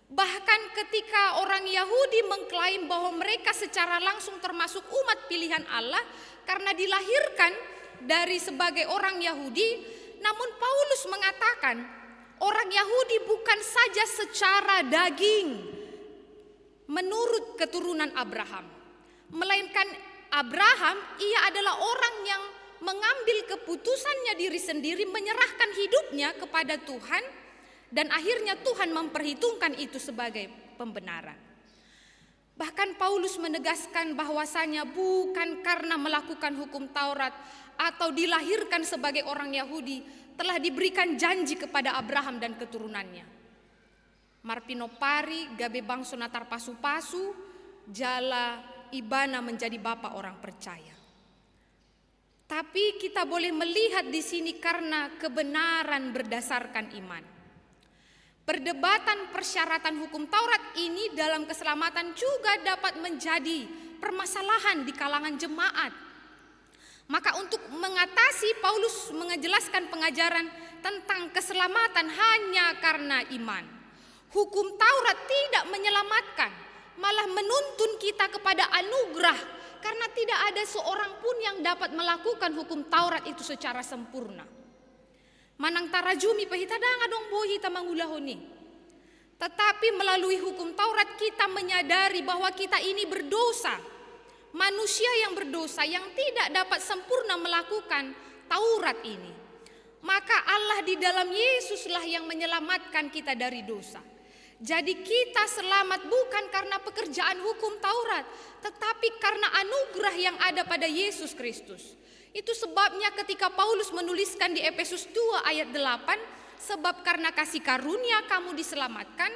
Bahkan ketika orang Yahudi mengklaim bahwa mereka secara langsung termasuk umat pilihan Allah karena dilahirkan dari sebagai orang Yahudi, namun Paulus mengatakan orang Yahudi bukan saja secara daging menurut keturunan Abraham, melainkan Abraham ia adalah orang yang mengambil keputusannya diri sendiri, menyerahkan hidupnya kepada Tuhan, dan akhirnya Tuhan memperhitungkan itu sebagai pembenaran. Bahkan Paulus menegaskan bahwasanya bukan karena melakukan hukum Taurat atau dilahirkan sebagai orang Yahudi telah diberikan janji kepada Abraham dan keturunannya. Marpinopari gabe bangso natar pasu-pasu jala ibana menjadi bapa orang percaya. Tapi kita boleh melihat di sini karena kebenaran berdasarkan iman. Perdebatan persyaratan hukum Taurat ini dalam keselamatan juga dapat menjadi permasalahan di kalangan jemaat. Maka untuk mengatasi, Paulus menjelaskan pengajaran tentang keselamatan hanya karena iman. Hukum Taurat tidak menyelamatkan, malah menuntun kita kepada anugerah. Karena tidak ada seorang pun yang dapat melakukan hukum Taurat itu secara sempurna. Manang tarajumi pahitadanga dong bohi tamangulahoni. Tetapi melalui hukum Taurat kita menyadari bahwa kita ini berdosa. Manusia yang berdosa yang tidak dapat sempurna melakukan Taurat ini. Maka Allah di dalam Yesuslah yang menyelamatkan kita dari dosa. Jadi kita selamat bukan karena pekerjaan hukum Taurat, tetapi karena anugerah yang ada pada Yesus Kristus. Itu sebabnya ketika Paulus menuliskan di Efesus 2 ayat 8, sebab karena kasih karunia kamu diselamatkan,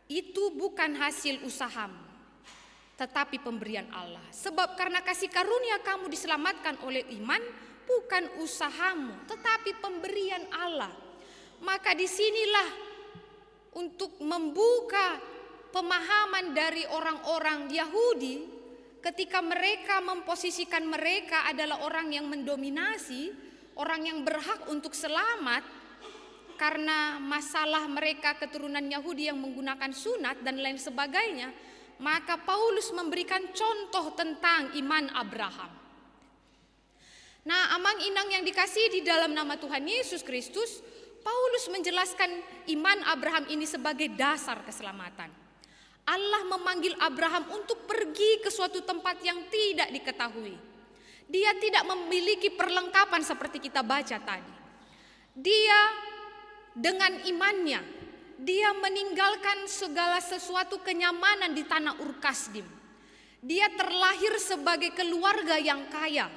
itu bukan hasil usahamu, tetapi pemberian Allah. Sebab karena kasih karunia kamu diselamatkan oleh iman, bukan usahamu, tetapi pemberian Allah. Maka disinilah untuk membuka pemahaman dari orang-orang Yahudi ketika mereka memposisikan mereka adalah orang yang mendominasi, orang yang berhak untuk selamat karena masalah mereka keturunan Yahudi yang menggunakan sunat dan lain sebagainya, maka Paulus memberikan contoh tentang iman Abraham. Nah, amang inang yang dikasihi di dalam nama Tuhan Yesus Kristus, Paulus menjelaskan iman Abraham ini sebagai dasar keselamatan. Allah memanggil Abraham untuk pergi ke suatu tempat yang tidak diketahui. Dia tidak memiliki perlengkapan seperti kita baca tadi. Dia dengan imannya, dia meninggalkan segala sesuatu kenyamanan di tanah Ur-Kasdim. Dia terlahir sebagai keluarga yang kaya.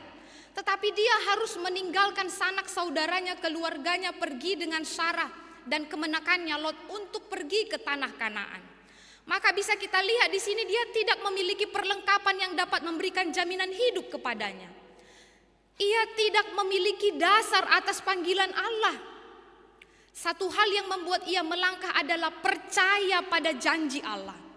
Tetapi dia harus meninggalkan sanak saudaranya, keluarganya, pergi dengan Sarah dan kemenakannya Lot untuk pergi ke tanah Kanaan. Maka bisa kita lihat di sini dia tidak memiliki perlengkapan yang dapat memberikan jaminan hidup kepadanya. Ia tidak memiliki dasar atas panggilan Allah. Satu hal yang membuat ia melangkah adalah percaya pada janji Allah.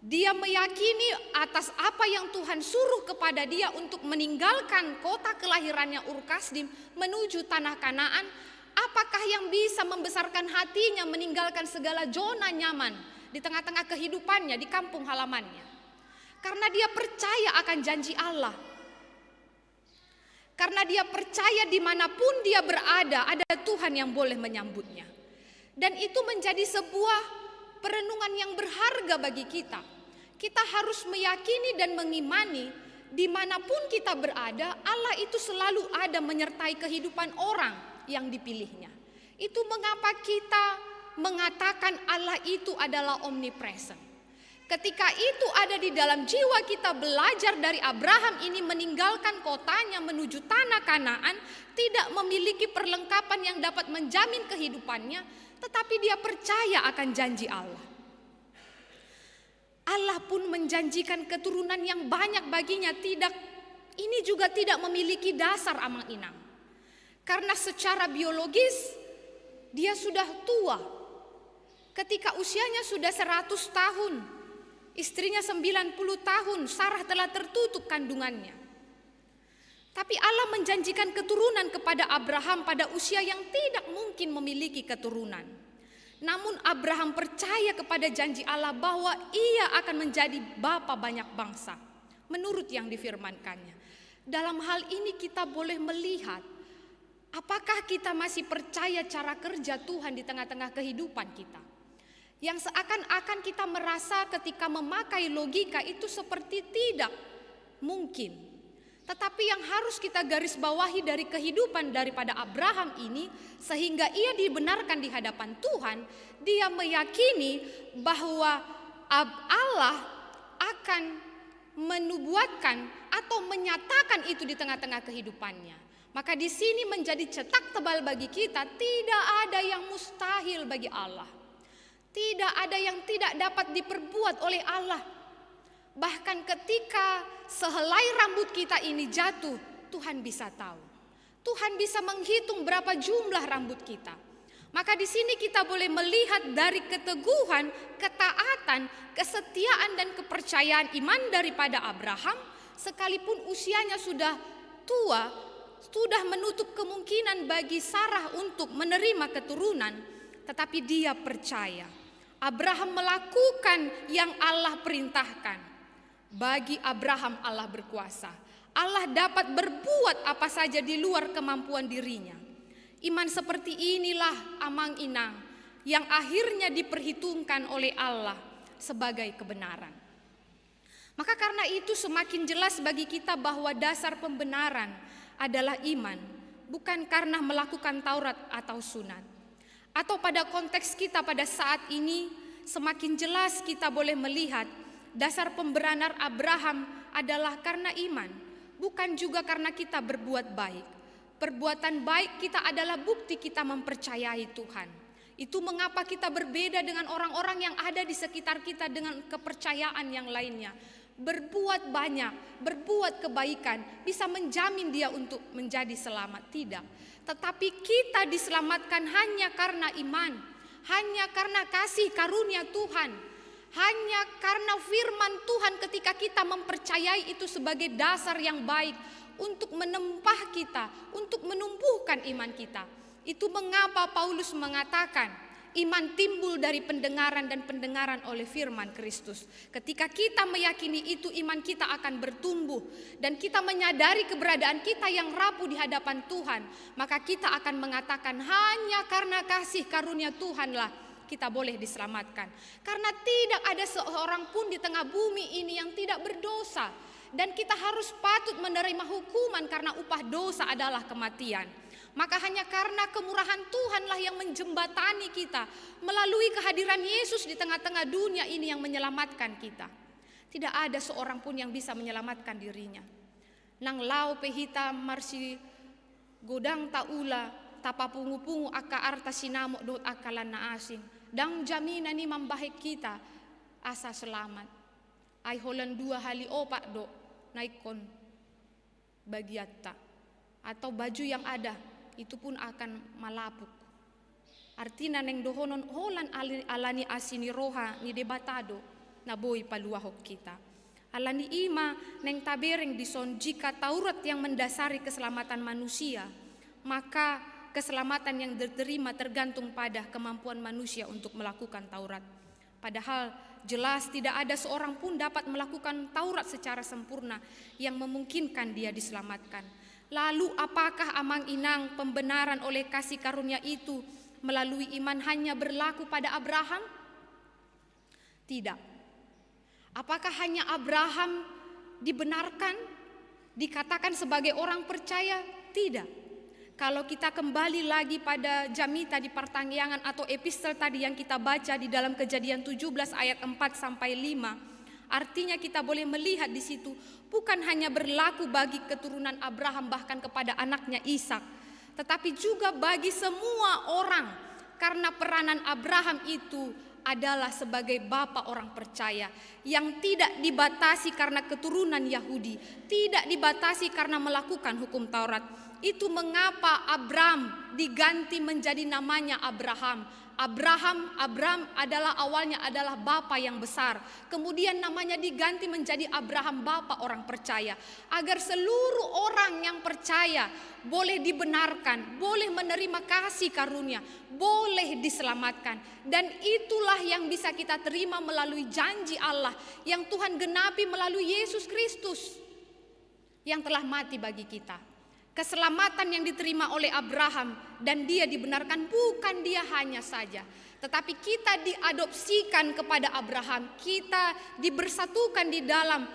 Dia meyakini atas apa yang Tuhan suruh kepada dia untuk meninggalkan kota kelahirannya Ur-Kasdim menuju tanah Kanaan. Apakah yang bisa membesarkan hatinya meninggalkan segala zona nyaman di tengah-tengah kehidupannya di kampung halamannya? Karena dia percaya akan janji Allah. Karena dia percaya dimanapun dia berada ada Tuhan yang boleh menyambutnya. Dan itu menjadi sebuah perenungan yang berharga bagi kita. Kita harus meyakini dan mengimani dimanapun kita berada, Allah itu selalu ada menyertai kehidupan orang yang dipilihnya. Itu mengapa kita mengatakan Allah itu adalah omnipresent. Ketika itu ada di dalam jiwa kita, belajar dari Abraham ini meninggalkan kotanya menuju tanah Kanaan, tidak memiliki perlengkapan yang dapat menjamin kehidupannya, tetapi dia percaya akan janji Allah. Allah pun menjanjikan keturunan yang banyak baginya. Ini juga tidak memiliki dasar amang-inang. Karena secara biologis dia sudah tua. Ketika usianya sudah 100 tahun, istrinya 90 tahun, Sarah telah tertutup kandungannya. Tapi Allah menjanjikan keturunan kepada Abraham pada usia yang tidak mungkin memiliki keturunan. Namun Abraham percaya kepada janji Allah bahwa ia akan menjadi bapa banyak bangsa, menurut yang difirmankannya. Dalam hal ini kita boleh melihat, apakah kita masih percaya cara kerja Tuhan di tengah-tengah kehidupan kita. Yang seakan-akan kita merasa ketika memakai logika itu seperti tidak mungkin. Tetapi yang harus kita garis bawahi dari kehidupan daripada Abraham ini, sehingga ia dibenarkan di hadapan Tuhan, dia meyakini bahwa Allah akan menubuatkan atau menyatakan itu di tengah-tengah kehidupannya. Maka di sini menjadi cetak tebal bagi kita, tidak ada yang mustahil bagi Allah. Tidak ada yang tidak dapat diperbuat oleh Allah. Bahkan ketika sehelai rambut kita ini jatuh, Tuhan bisa tahu. Tuhan bisa menghitung berapa jumlah rambut kita. Maka di sini kita boleh melihat dari keteguhan, ketaatan, kesetiaan dan kepercayaan iman daripada Abraham, sekalipun usianya sudah tua, sudah menutup kemungkinan bagi Sarah untuk menerima keturunan, tetapi dia percaya. Abraham melakukan yang Allah perintahkan. Bagi Abraham Allah berkuasa. Allah dapat berbuat apa saja di luar kemampuan dirinya. Iman seperti inilah amang-inang yang akhirnya diperhitungkan oleh Allah sebagai kebenaran. Maka karena itu semakin jelas bagi kita bahwa dasar pembenaran adalah iman, bukan karena melakukan Taurat atau sunat. Atau pada konteks kita pada saat ini semakin jelas kita boleh melihat dasar pembenaran Abraham adalah karena iman, bukan juga karena kita berbuat baik. Perbuatan baik kita adalah bukti kita mempercayai Tuhan. Itu mengapa kita berbeda dengan orang-orang yang ada di sekitar kita dengan kepercayaan yang lainnya. Berbuat banyak, berbuat kebaikan bisa menjamin dia untuk menjadi selamat, tidak. Tetapi kita diselamatkan hanya karena iman, hanya karena kasih karunia Tuhan. Hanya karena firman Tuhan ketika kita mempercayai itu sebagai dasar yang baik untuk menempah kita, untuk menumbuhkan iman kita. Itu mengapa Paulus mengatakan iman timbul dari pendengaran dan pendengaran oleh firman Kristus. Ketika kita meyakini itu, iman kita akan bertumbuh dan kita menyadari keberadaan kita yang rapuh di hadapan Tuhan, maka kita akan mengatakan hanya karena kasih karunia Tuhanlah kita boleh diselamatkan. Karena tidak ada seorang pun di tengah bumi ini yang tidak berdosa. Dan kita harus patut menerima hukuman karena upah dosa adalah kematian. Maka hanya karena kemurahan Tuhanlah yang menjembatani kita melalui kehadiran Yesus di tengah-tengah dunia ini yang menyelamatkan kita. Tidak ada seorang pun yang bisa menyelamatkan dirinya. Nang lau pehita marsi godang taula tapa pungu-pungu aka arta sinamok dot akalan na asing. Dang jaminan ni membahik kita asa selamat. Ai holan 2 hali opak do naikon bagiatta. Atau baju yang ada itu pun akan malapuk. Artinya neng dohonon holan alani asini roha ni debatado na boy paluahok kita. Alani ima neng tabereng dison jika Taurat yang mendasari keselamatan manusia, maka keselamatan yang diterima tergantung pada kemampuan manusia untuk melakukan Taurat. Padahal jelas tidak ada seorang pun dapat melakukan Taurat secara sempurna yang memungkinkan dia diselamatkan. Lalu apakah amang-inang pembenaran oleh kasih karunia itu melalui iman hanya berlaku pada Abraham? Tidak. Apakah hanya Abraham dibenarkan? dikatakan sebagai orang percaya? Tidak. Kalau kita kembali lagi pada Jamita di Pertanggiangan atau epistel tadi yang kita baca di dalam Kejadian 17 ayat 4 sampai 5, artinya kita boleh melihat di situ bukan hanya berlaku bagi keturunan Abraham bahkan kepada anaknya Ishak, tetapi juga bagi semua orang, karena peranan Abraham itu adalah sebagai bapa orang percaya yang tidak dibatasi karena keturunan Yahudi, tidak dibatasi karena melakukan hukum Taurat. Itu mengapa Abram diganti menjadi namanya Abraham. Abram adalah awalnya adalah bapa yang besar. Kemudian namanya diganti menjadi Abraham, bapa orang percaya. Agar seluruh orang yang percaya boleh dibenarkan, boleh menerima kasih karunia, boleh diselamatkan. Dan itulah yang bisa kita terima melalui janji Allah yang Tuhan genapi melalui Yesus Kristus yang telah mati bagi kita. Keselamatan yang diterima oleh Abraham dan dia dibenarkan bukan dia hanya saja, tetapi kita diadopsikan kepada Abraham, kita dibersatukan di dalam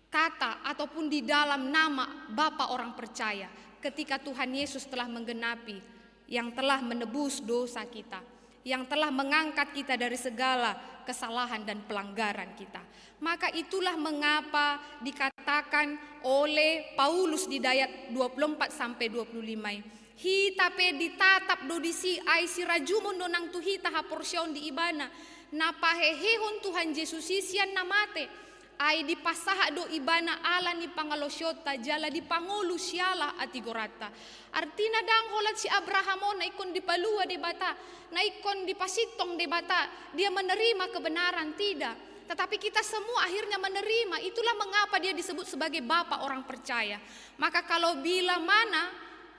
kata ataupun di dalam nama Bapa orang percaya ketika Tuhan Yesus telah menggenapi, yang telah menebus dosa kita, yang telah mengangkat kita dari segala kesalahan dan pelanggaran kita. Maka itulah mengapa dikatakan oleh Paulus di ayat 24 sampai 25. Hita pe ditatap do disi ai si rajumon do nang tuhita haporsion di ibana. Napahehehon Tuhan Yesus isian namate. Ai di pasaha do ibana ala ni pangalosyota jala di pangulu siala atigorata. Artina dang holat si Abraham na ikon di palua de bata, na ikon di pasitong de bata, dia menerima kebenaran, tidak. Tetapi kita semua akhirnya menerima. Itulah mengapa dia disebut sebagai bapa orang percaya. Maka kalau bila mana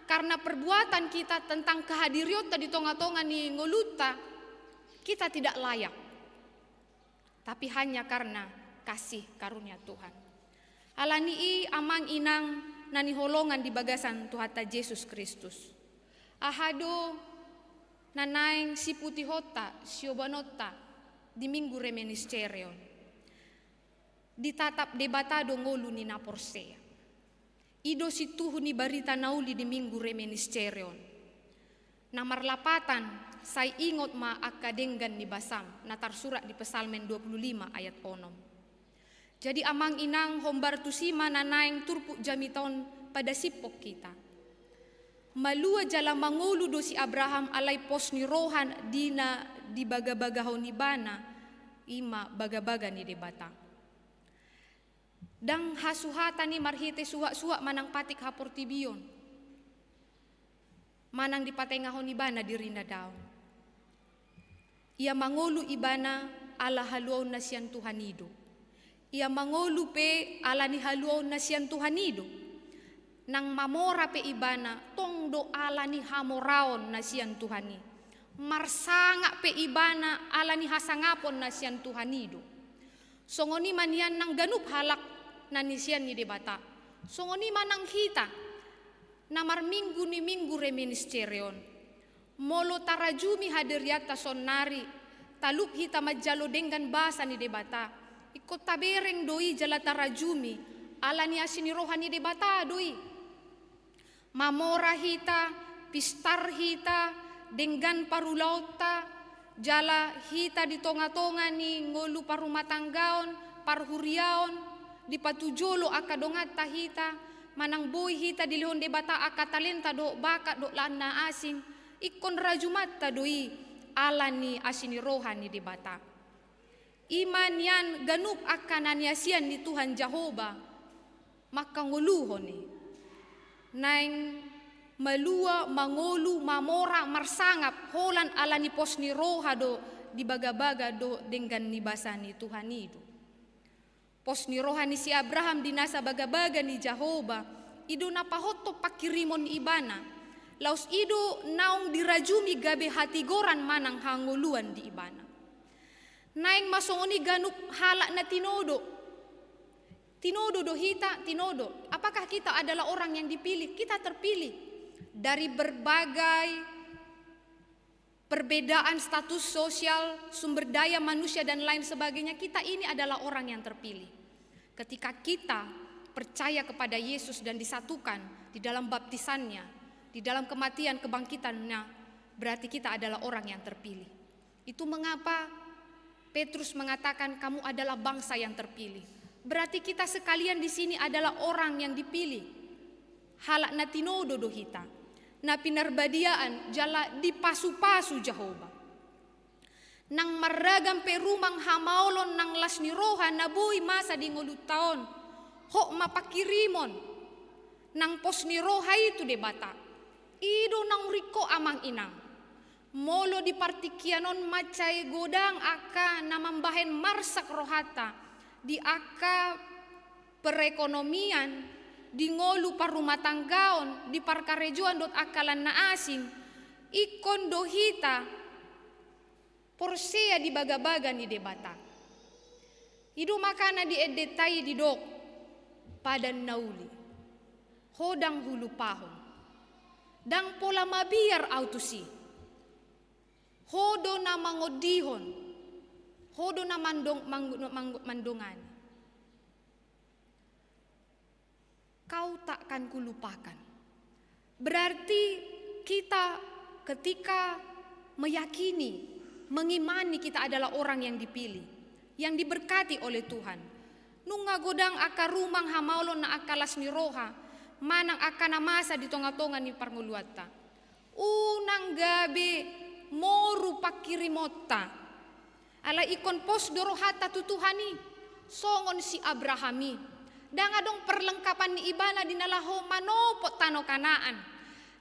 karena perbuatan kita tentang kehadiriota di tonga-tonga ni ngoluta, kita tidak layak. Tapi hanya karena kasih karunia Tuhan. Alani amang inang nani holongan di bagasan Tuhata Yesus Kristus. Ahado nanaing si putihota siobanota di minggu reministerion. Ditatap debatado ngolu ni naporsea. Ido si tuhu ni barita nauli di minggu reministerion. Namar lapatan say ingot ma akadenggan ni basam natar surat di Pesalmen 25 ayat 6. Jadi amang inang hombar tusima nanaing turpuk jamiton pada sipok kita. Malua jala mangulu do si Abraham alai pos ni rohan dina di baga-bagahon ni bana ima baga-baga ni debata. Dang hasuhata ni marhite suwak-suwak manang patik haportibion. Manang dipatengahon ni bana dirina daun. Ia mangulu ibana ala haluaw na siyan Tuhanido. Ia mangulu pe ala ni haluaw na siyan Tuhanido. Nang mamora pe ibana tong do ala ni hamoraon na siyan Tuhani. Marsanga pe ibana ala ni hasangapon na siyan Tuhanido. Songoni manian nang ganup halak na ni siyan ni debata. Songoni manang hita namar minggu ni minggu reministerion. Molo tarajumi hadiriata sonari talup hita majalo dengan basa ni debata. Ikut tabereng doi jala tarajumi ala ni asini rohani debata doi. Mamora hita, pistar hita, dengan parulauta, jala hita di tonga-tonga ni ngolu parumatanggaon, parhuriaon, di patujolo akadongata hita, manang boy hita di lihon debata akatalenta do baka do lana asin, ikon rajumata doi ala ni asini rohani debata. Iman yan ganup akan aniasian ni Tuhan Jehovah, maka nguluhon ni. Naing malua mangolu mamora marsangap holan ala ni pos ni roha do di baga-baga do dengan ni basa ni Tuhan itu. Pos ni roha ni si Abraham dinasa baga-baga ni Jehovah ido napahoto pakirimon ibana. Laus ido naung dirajumi gabe hati goran manang hanguluan di ibana. Naing masongoni ganup halak na tinodo. Tinodo do hita, tinodo. Apakah kita adalah orang yang dipilih? Kita terpilih dari berbagai perbedaan status sosial, sumber daya manusia dan lain sebagainya. Kita ini adalah orang yang terpilih. Ketika kita percaya kepada Yesus dan disatukan di dalam baptisannya, di dalam kematian kebangkitannya, berarti kita adalah orang yang terpilih. Itu mengapa Petrus mengatakan kamu adalah bangsa yang terpilih. Berarti kita sekalian di sini adalah orang yang dipilih. Halak na tinodo dohita, na pinarbadiaan jala dipasu-pasu Jehovah. Nang maragam perumang hamaolon nang lasni roha nabuhi masa di ngolutaon, hok mapakirimon, nang pos ni roha itu debata. Ido nang riko amang inang. Molo di partikianon macai godang aka namambahen marsak rohata. Di aka perekonomian, di ngolu parumah tanggaon, di parkarejuan dot akalan na asing. Ikon dohita, porsea di baga-baga ni debata. Ido makana di edetai di dok, padan nauli. Hodang hulu pahon. Dang pola mabiar autusi. Hodo na mangodihon. Hodo na mandongan. Kau takkan kulupakan. Berarti kita ketika meyakini, mengimani kita adalah orang yang dipilih, yang diberkati oleh Tuhan. Nunga godang aka rumang hamaulon na akalas ni roha. Manang akana masa di tonga-tonga ni parnguluata. Unang gabi moru pakirimota. Ala ikon pos dorohata tutuhani. Songon si Abrahami. Dangadong perlengkapan ni ibana dinalaho manopot tano kanaan.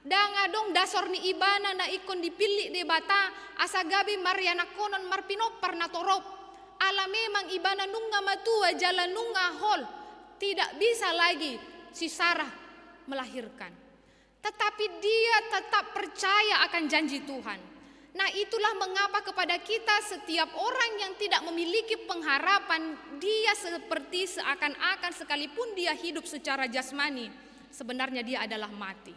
Dangadong dasor ni ibana na ikon dipilih de bata. Asa gabi mariana konon marpinopar na torop. Ala memang ibana nunga matua jalan nunga hol. Tidak bisa lagi si Sarah melahirkan. Tetapi dia tetap percaya akan janji Tuhan. Nah, itulah mengapa kepada kita setiap orang yang tidak memiliki pengharapan, dia seperti seakan-akan sekalipun dia hidup secara jasmani, sebenarnya dia adalah mati.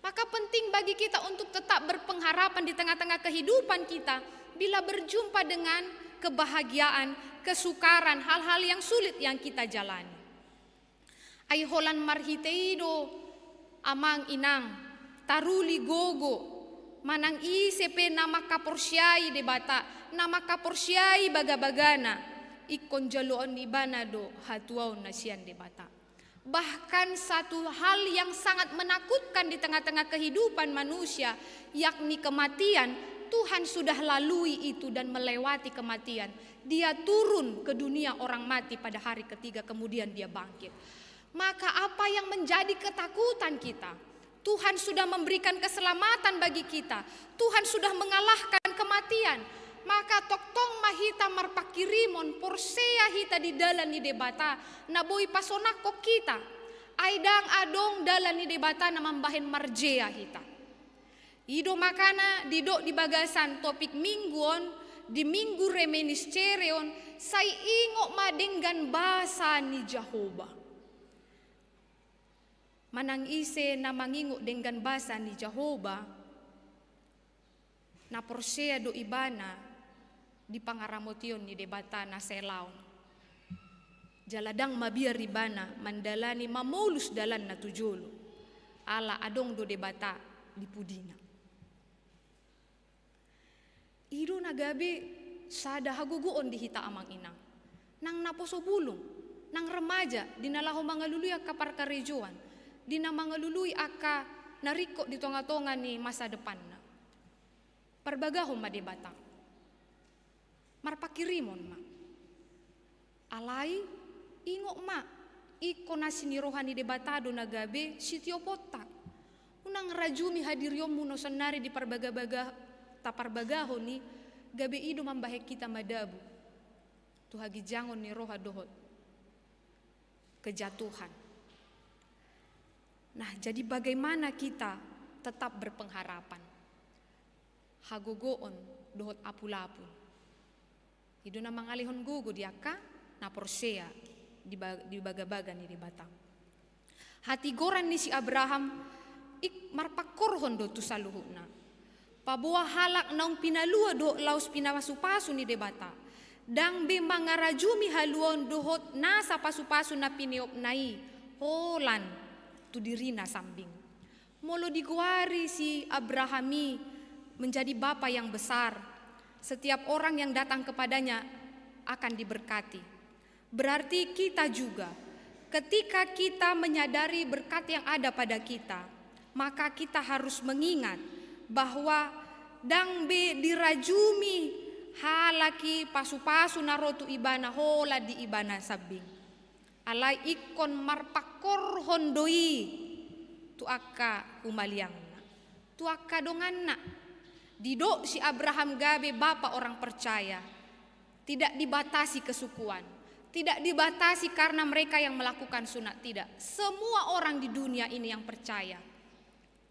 Maka penting bagi kita untuk tetap berpengharapan di tengah-tengah kehidupan kita bila berjumpa dengan kebahagiaan, kesukaran, hal-hal yang sulit yang kita jalani. Aiholan marhiteido amang inang taruli gogo manang isepe nama kaporsyai debata nama kaporsyai baga-bagana ikon jaloon ibana do hatuaw na siyan debata. Bahkan satu hal yang sangat menakutkan di tengah-tengah kehidupan manusia, yakni kematian, Tuhan sudah lalui itu dan melewati kematian. Dia turun ke dunia orang mati pada hari ketiga, kemudian dia bangkit. Maka apa yang menjadi ketakutan kita? Tuhan sudah memberikan keselamatan bagi kita. Tuhan sudah mengalahkan kematian. Maka toktong mahita marpakirimon porsea hita di dalan ni debata naboi pasonako kita. Aidang adong dalan ni debata na mambahen marjea hita. Ido makana didok di bagasan topik mingguon di minggu reministerion say ingok madenggan basa ni Jehovah. Manang ise na mangingok dengan basa ni Jehovah na porsea do ibana di pangaramotion ni debata na selaw. Jaladang mabiar ibana mandalani mamulus dalan na tujolo. Ala adong do debata di pudina. Ido na gabi sada haguguon di hita amang inang. Nang naposo bulong, nang remaja dinalaho mangaluluy kapar karejuan. Dina mangaluluy aka nariko di tonga-tonga ni masa depan na. Parbagahom madebata. Marpakirimon ma. Alai ingok ma. Iko na sinirohan ni debatado na gabi sitiopotak. Unang rajumi hadiriom muno sanari di parbaga-baga taparbagaho ni gabi ido mambahek kita madabu. Tuhagi jangon ni roha dohot. Kejatuhan. Nah, jadi bagaimana kita tetap berpengharapan? Hagogoon dohot apulapun. Ido na mangalihon gugo diaka na porsea di baga-baga ni di batang. Hati goran ni si Abraham marpakorhon do tu saluhuna. Pabuah halak naung pinalua do laus pinamasu-pasu ni debata. Dang be mangarajumi haluon dohot nasa pasu-pasu na piniop nai. holan tu dirina sambing. Molo diguari si Abrahami menjadi bapa yang besar. Setiap orang yang datang kepadanya akan diberkati. Berarti kita juga, ketika kita menyadari berkat yang ada pada kita, maka kita harus mengingat bahwa dang be dirajumi halaki pasu-pasu narotu ibana hola di ibana sabing. Alai ikon marpakor hondoi tu akka humaliangna. Tu akka donganna. Didok si Abraham gabe bapa orang percaya. Tidak dibatasi kesukuan. Tidak dibatasi karena mereka yang melakukan sunat. Tidak. Semua orang di dunia ini yang percaya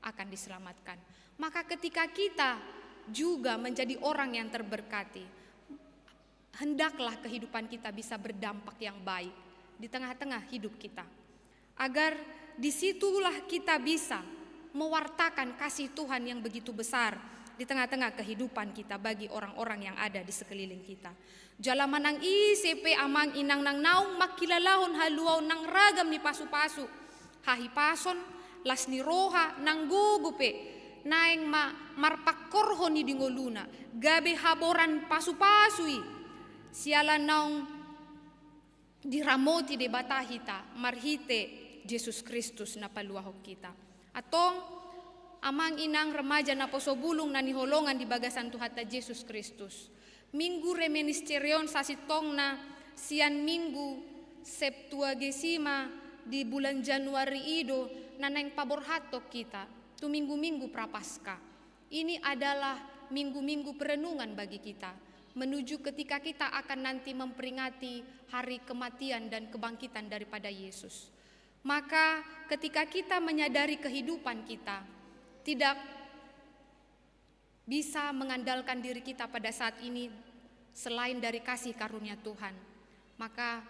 akan diselamatkan. Maka ketika kita juga menjadi orang yang terberkati, hendaklah kehidupan kita bisa berdampak yang baik di tengah-tengah hidup kita. Agar disitulah kita bisa mewartakan kasih Tuhan yang begitu besar di tengah-tengah kehidupan kita bagi orang-orang yang ada di sekeliling kita. Jalaman nang ICP amang inang nang naung makilalahon haluaw nang ragam ni pasu-pasu. Hahi pason las ni roha nang gugupe naeng marpakorho ni dingoluna. Gabe haboran pasu-pasui. Siala naung diramoti de batahita marhite Yesus Kristus na paluahok kita. Atong amang inang remaja na posobulong na niholongan di bagasan Tuhata Yesus Kristus. Minggu reministerion sasitong na sian minggu Septuagesima di bulan Januari ido na naing paborhatok kita. Tu minggu-minggu prapaskah. Ini adalah minggu-minggu perenungan bagi kita. Menuju ketika kita akan nanti memperingati hari kematian dan kebangkitan daripada Yesus. Maka ketika kita menyadari kehidupan kita tidak bisa mengandalkan diri kita pada saat ini selain dari kasih karunia Tuhan, maka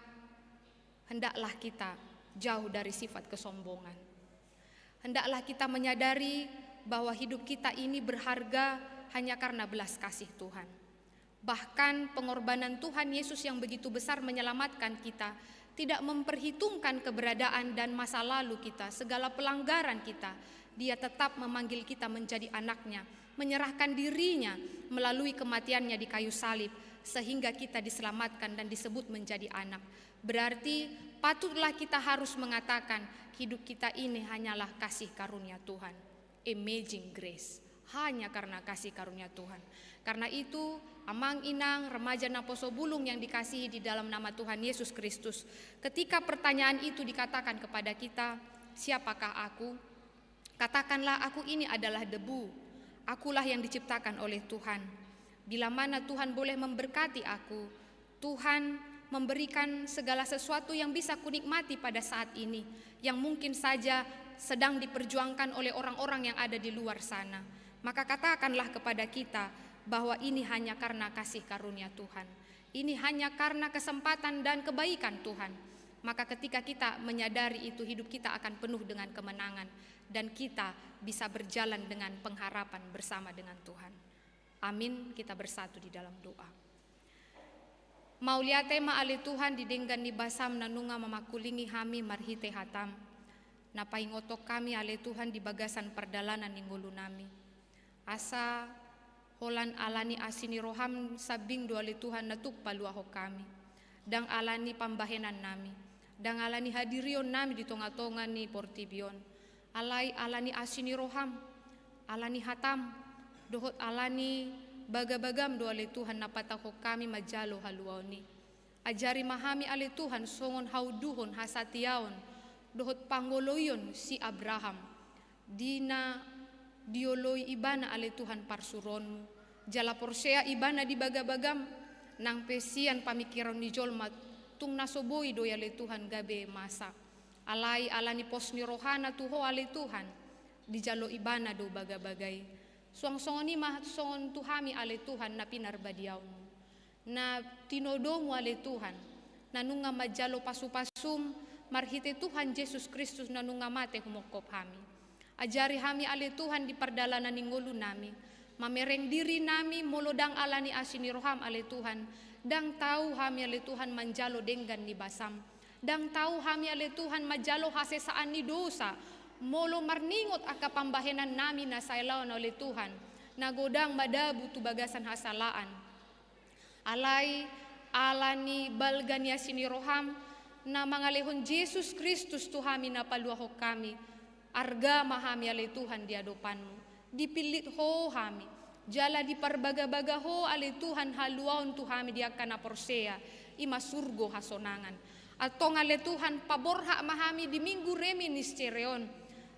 hendaklah kita jauh dari sifat kesombongan. Hendaklah kita menyadari bahwa hidup kita ini berharga hanya karena belas kasih Tuhan. Bahkan pengorbanan Tuhan Yesus yang begitu besar menyelamatkan kita, tidak memperhitungkan keberadaan dan masa lalu kita, segala pelanggaran kita. Dia tetap memanggil kita menjadi anaknya, menyerahkan dirinya melalui kematiannya di kayu salib, sehingga kita diselamatkan dan disebut menjadi anak. Berarti patutlah kita harus mengatakan hidup kita ini hanyalah kasih karunia Tuhan. Amazing grace, hanya karena kasih karunia Tuhan. Karena itu amang inang remaja naposo bulung yang dikasihi di dalam nama Tuhan Yesus Kristus, ketika pertanyaan itu dikatakan kepada kita, siapakah aku? Katakanlah, aku ini adalah debu. Akulah yang diciptakan oleh Tuhan. Bila mana Tuhan boleh memberkati aku, Tuhan memberikan segala sesuatu yang bisa kunikmati pada saat ini, yang mungkin saja sedang diperjuangkan oleh orang-orang yang ada di luar sana. Maka katakanlah kepada kita bahwa ini hanya karena kasih karunia Tuhan. Ini hanya karena kesempatan dan kebaikan Tuhan. Maka ketika kita menyadari itu, hidup kita akan penuh dengan kemenangan. Dan kita bisa berjalan dengan pengharapan bersama dengan Tuhan. Amin, kita bersatu di dalam doa. Mauliate maali Tuhan didenggan di basam nanunga memakulingi hami marhite hatam. Napaingotok kami ale Tuhan di bagasan perdalanan ninggulu nami. Asa holan alani asini roham sabing doali Tuhan natuk paluaho kami. Dang alani pambahenan nami. Dang alani hadirion nami di tonga-tonga ni portibion. Alai alani asini roham, alani hatam, dohot alani bagabagam doali Tuhan napatako kami majalo haluaoni. Ajari mahami ale Tuhan songon hauduhon hasatiaon, dohot pangoloyon si Abraham. Dina dioloi ibana ale Tuhan parsuronmu, jala porsea ibana di bagabagam, nang pesian pamikiran ni jolmat, tung nasoboi doy ale Tuhan gabe masa. Alai alani posni rohana tuho ale Tuhan di jalo ibana do bagabagay. Suang-songoni mah songon tuhami ale Tuhan na pinarbadiawmu. Na tinodomu ale Tuhan. Nanunga majalo pasu-pasum marhite Tuhan Yesus Kristus nanunga mate humokop hami. Ajari hami ale Tuhan di perdalanan ninggulu nami. Mamereng diri nami molodang alani asini roham ale Tuhan. Dang tahu hami ale Tuhan manjalo denggan di basam. Dang tahu hami ale Tuhan majalo hasesaan ni dosa, molo marningot aka pambahenan nami na sailawan oleh Tuhan, nagodang madabu tu bagasan hasalaan. Alai alani balgania sini roham, na mangalehon Jesus Kristus Tuhami na paluaho kami, arga mahami ale Tuhan di adopanmu, dipilit ho hami, jala di parbaga-baga ho ale Tuhan haluaon Tuhami di akana porsea, ima surgo hasonangan. Atau ngale Tuhan paborha mahami di minggu remi niscereon,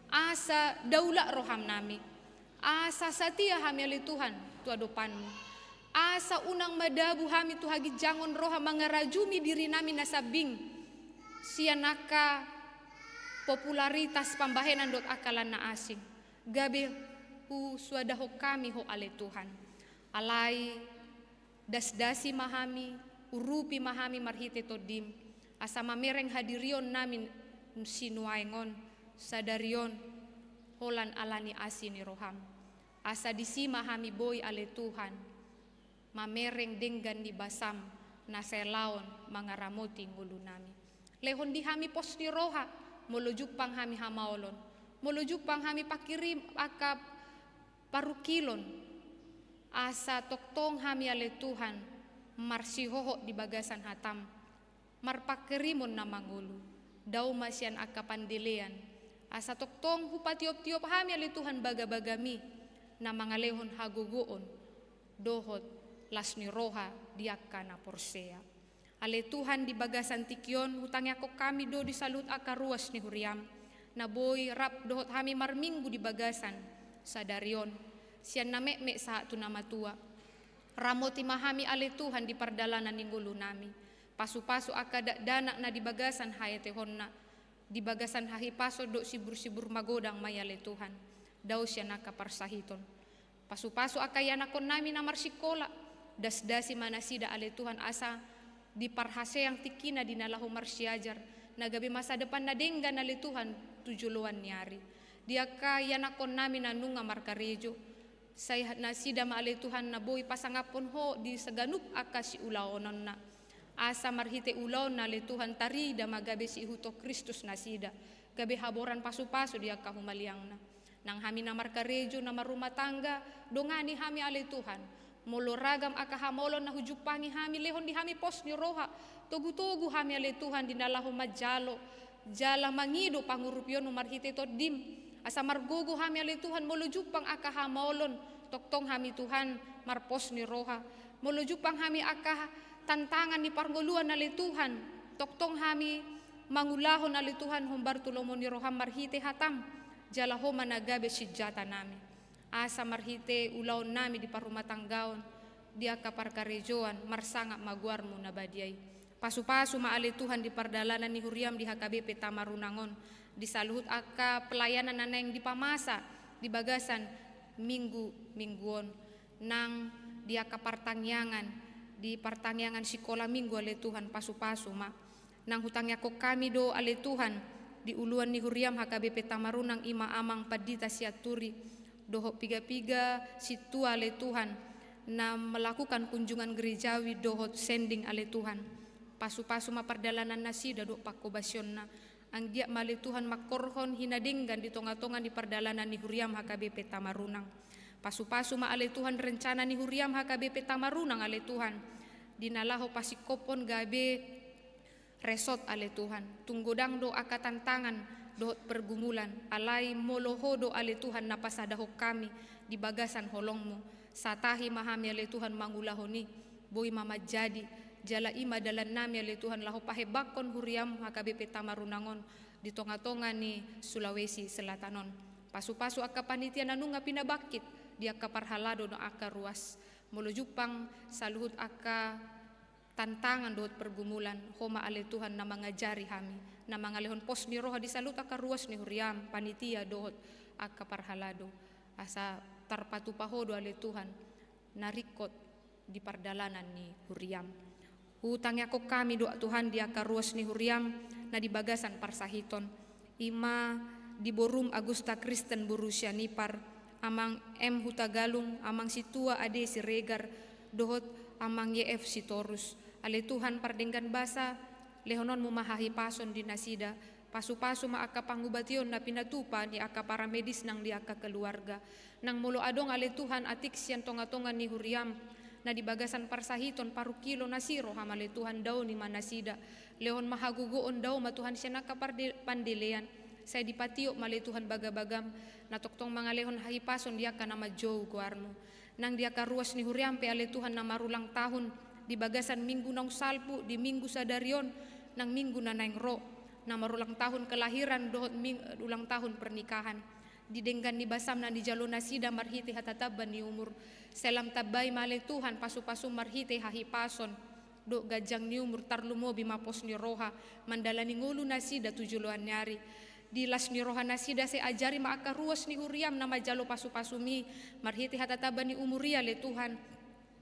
asa daula roham nami, asa satia hami ale Tuhan tu adopanmu, asa unang madabu hami tu hagi jangon roha mangarajumi diri nami nasabing, sianaka popularitas pambahenan dot akalan na asing, gabi hu suadaho kami ho ale Tuhan, alai dasdasi mahami, urupi mahami marhite todim, asa mamereng hadirion namin sinuaingon sadarion holan alani asini roham, asa disi mahami boy ale Tuhan, mamereng denggan di basam naselaon mangaramoti ngulu nami, lehon di hami pos di roha, molujuk pang hami hamaolon, molujuk pang hami pakirim akap parukilon, asa toktong hami ale Tuhan marsihoho di bagasan hatam, marpakerimon na mangulu, daw masyan akapandilean, asa toktong hupatiop-tiop hami ali Tuhan baga-bagami, na mangalehon haguguon, dohot lasni roha diakka na porsea. Ale Tuhan di bagasan tikyon, hutangnya ko kami do di salut akaruas ni huriam, na boy rap dohot hami marminggu di bagasan, sadarion, siyan na mek sa tu nama tua, ramoti mahami ale Tuhan di pardalanan ninggulu nami, pasu-pasu akada danak na di bagasan hayate honna, di bagasan hahi paso do sibur-sibur magodang mayale Tuhan, daw siya nakaparsahiton, pasu-pasu akayanakon nami na marsikola, dasdasi manasida ale Tuhan asa di parhase yang tikina dinalahu marsiajar, nagabi masa depan na denggan ale Tuhan tujuluan niari, dia kayanakon nami na nunga markarejo, saya nasida ma ale Tuhan na boy pasangapon ho di seganup akasi ulaonon na, asa marhite ulaon na le Tuhan tarida magabe si Ihuto Kristus nasida, gabe haboran pasu-pasu dia kahumaliang na, nang hami na markarejo na marumah tangga, dongani hami ale Tuhan, moloragam akahamolon na hujupangi hami lehon di hami pos ni roha, togu-togu hami ale Tuhan dinalahu majalo, jala mangido pangurupyon marhite todim, asa margogo hami ale Tuhan molujupang akahamolon, toktong hami Tuhan marpos ni roha, molujupang hami tantangan ni pargoluan ali Tuhan, toktong hami mangulahon ali Tuhan humbar tulomon ni roham marhite hatam, jalaho managabe sijata nami, asa marhite ulaon nami di parumah tanggaon, dia kaparkarejoan marsanga maguarmu nabadiai, pasu-pasu ma ali Tuhan di pardalanan ni huriam di HKBP Tamarunangon, di saluhut aka pelayanan naneng di pamasa, di bagasan mingguon, nang dia kapartangyangan, di pertanyaan sekolah minggu ale Tuhan pasu-pasu ma, nang hutangnya kok kami do ale Tuhan di uluan ni huriam HKBP Tamarunang ima amang padita siaturi doho piga-piga situ ale Tuhan na melakukan kunjungan gerejawi dohot sending ale Tuhan, pasu-pasu ma perdalanan nasida do pakobasyon na, ang dia male Tuhan makorhon hinadinggan di tonga-tonga di perdalanan ni huriam HKBP Tamarunang, pasu-pasu ma ale Tuhan rencana ni huriam HKBP Tamarunang ale Tuhan, dinalaho pasikopon gabe resot ale Tuhan, tunggodang do aka tantangan dohot pergumulan, alai moloho do ale Tuhan napasadaho kami di bagasan holongmu, satahi mahami ale Tuhan mangulahoni, boy mama jadi jala ima dalan nami ale Tuhan laho pahebakon huriam HKBP Tamarunangon di tonga-tonga ni Sulawesi Selatanon, pasu-pasu aka panitia nanunga pinabakit dia kaparhalado no aka ruas, molujupang saluhut aka tantangan dohot pergumulan, homa ale Tuhan na mangajari hami, na mangalehon pos ni roha di salut aka ruas ni huriam, panitia dohot aka parhalado, asa tarpatupahodo ale Tuhan, narikot di pardalanan ni huriam. Hutangnya ko kami doa Tuhan di aka ruas ni huriam, na di bagasan parsahiton, ima di borum Agusta Kristen Borussia Nipar, amang M Hutagalung, amang situa ade si Regar, dohot amang YF si Torus, ale Tuhan pardenggan basa lehonon mo mahahipason di nasida, pasu-pasu maaka pangubation na pinatupa ni aka para medis nang di aka keluarga. Nang mulo adong ale Tuhan atik siyan tonga-tonga ni huriam, na di bagasan parsahiton paru kilo nasiro hamale Tuhan daw ni manasida. Lehon mahagugoon daw matuhan siya nakapandilean. Saya dipatio male Tuhan bagabagam, natoktong mga lehon hahipason dia ka na madjow guarmo. Nang dia ka ruas ni huriam pe ale Tuhan na marulang tahun, di bagasan minggu nang salpu, di minggu sadarion, nang minggu na naingro, na marulang tahun kelahiran dohot ulang tahun pernikahan. Didenggan ni basam na di jalo nasida marhite hatataban ni umur. Selam tabay male Tuhan pasu-pasu marhite hahipason. Do gajang ni umur tarlumo bimapos ni roha. Mandala ni ngulu nasida tujuluan nyari. Dilas ni roha nasida se ajari maaka ruas ni huriam na majalo pasu-pasumi. Marhite hatataban ni umuria le Tuhan.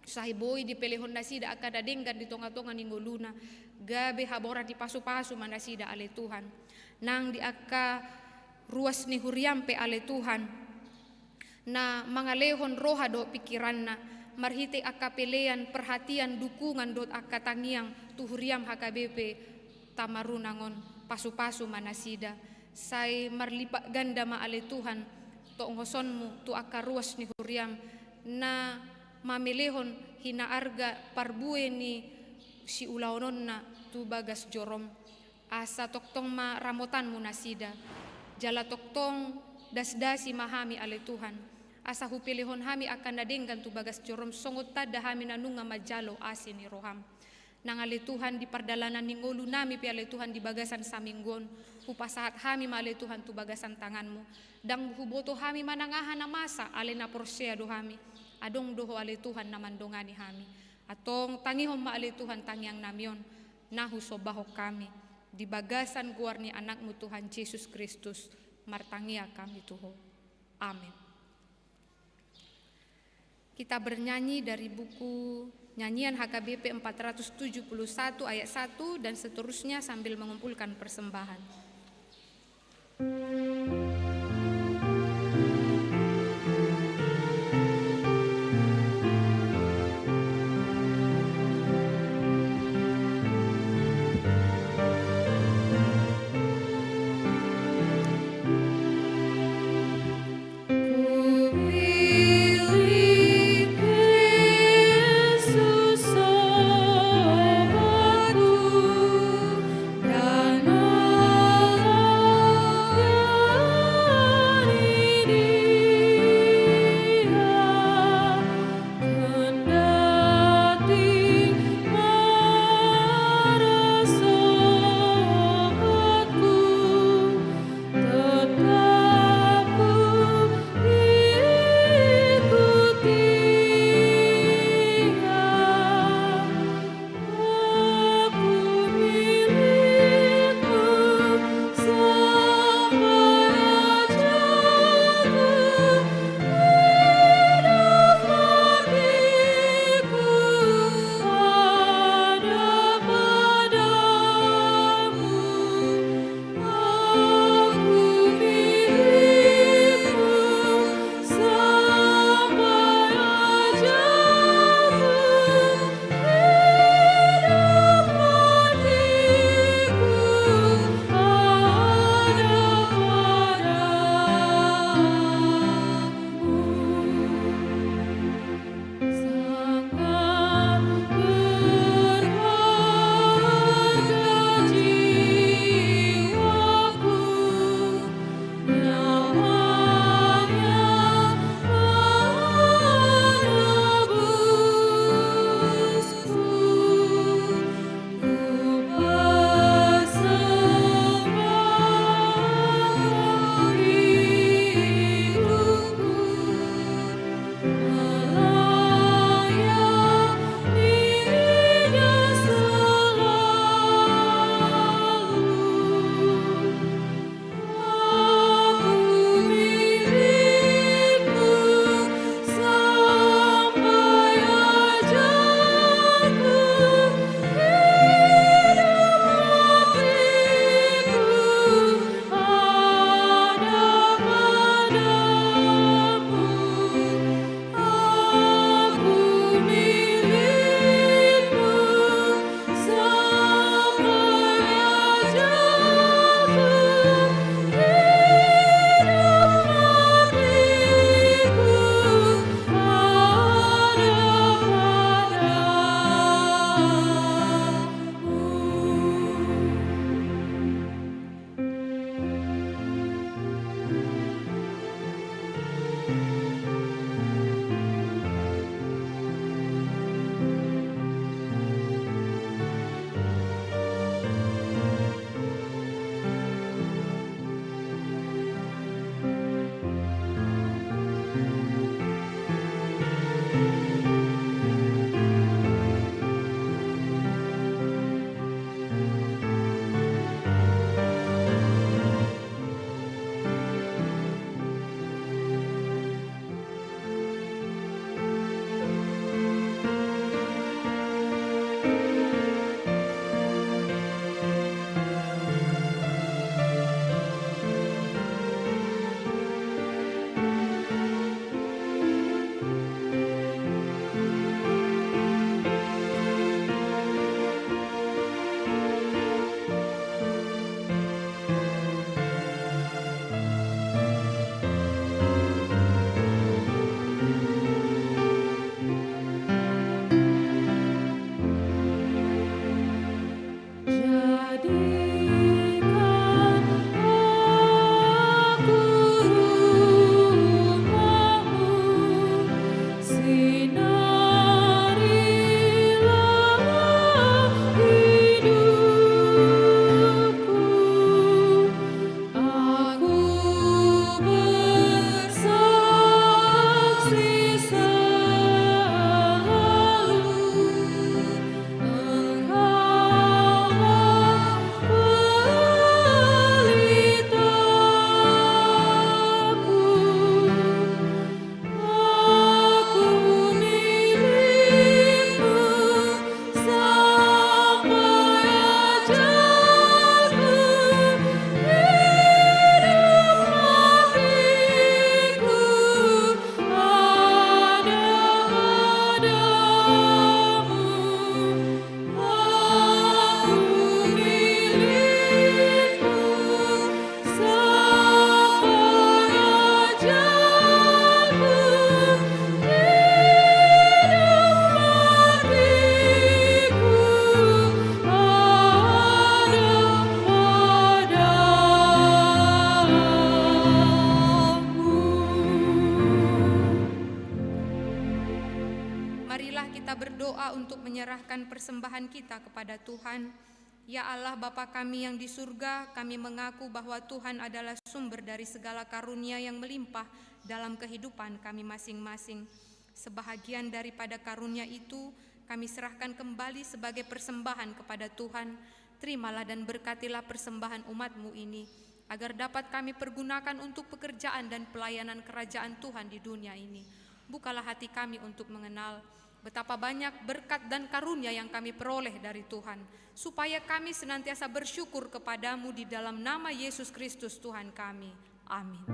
Sahiboy di pelehon nasida akada denggan di tonga-tonga ni nguluna. Gabe habora di pasu-pasu manasida ale Tuhan. Nang di aka ruas ni huriam pe ale Tuhan na mga lehon roha do pikiran na marhite aka pelean perhatian dukungan dot aka tangiang tu huriam HKBP tamarunangon pasu-pasu manasida say marlipa ganda ma ale Tuhan to ngosonmu tu aka ruas ni huriam na mamelehon hinaarga parbue ni si ulaonon na tu bagas jorom asa toktong ma ramotan munasida jala toktong dasdasi mahami ale Tuhan. Asa hupilihon hami akan nadenggan tu bagas jorom songot tada hami nanunga majalo asin ni roham. Nang ale Tuhan di pardalanan ni ngulu nami pi ale Tuhan di bagasan saminggon. Hupasahat hami ma ale Tuhan tu bagasan tanganmu. Dang huboto hami manangahan na masa ale na porsea do hami. Adong doho ale Tuhan na mandongani hami. Atong tangihom ma ale Tuhan tangiang namion. Nahu sobaho kami. Di bagasan guar ni anakmu Tuhan Yesus Kristus, martangia kami Tuhan. Amin. Kita bernyanyi dari buku nyanyian HKBP 471 ayat 1 dan seterusnya sambil mengumpulkan persembahan. Dan marilah kita berdoa untuk menyerahkan persembahan kita kepada Tuhan. Ya Allah Bapa kami yang di surga, kami mengaku bahwa Tuhan adalah sumber dari segala karunia yang melimpah dalam kehidupan kami masing-masing. Sebahagian daripada karunia itu kami serahkan kembali sebagai persembahan kepada Tuhan. Terimalah dan berkatilah persembahan umat-Mu ini, agar dapat kami pergunakan untuk pekerjaan dan pelayanan kerajaan Tuhan di dunia ini. Bukalah hati kami untuk mengenal betapa banyak berkat dan karunia yang kami peroleh dari Tuhan, supaya kami senantiasa bersyukur kepadamu di dalam nama Yesus Kristus Tuhan kami. Amin.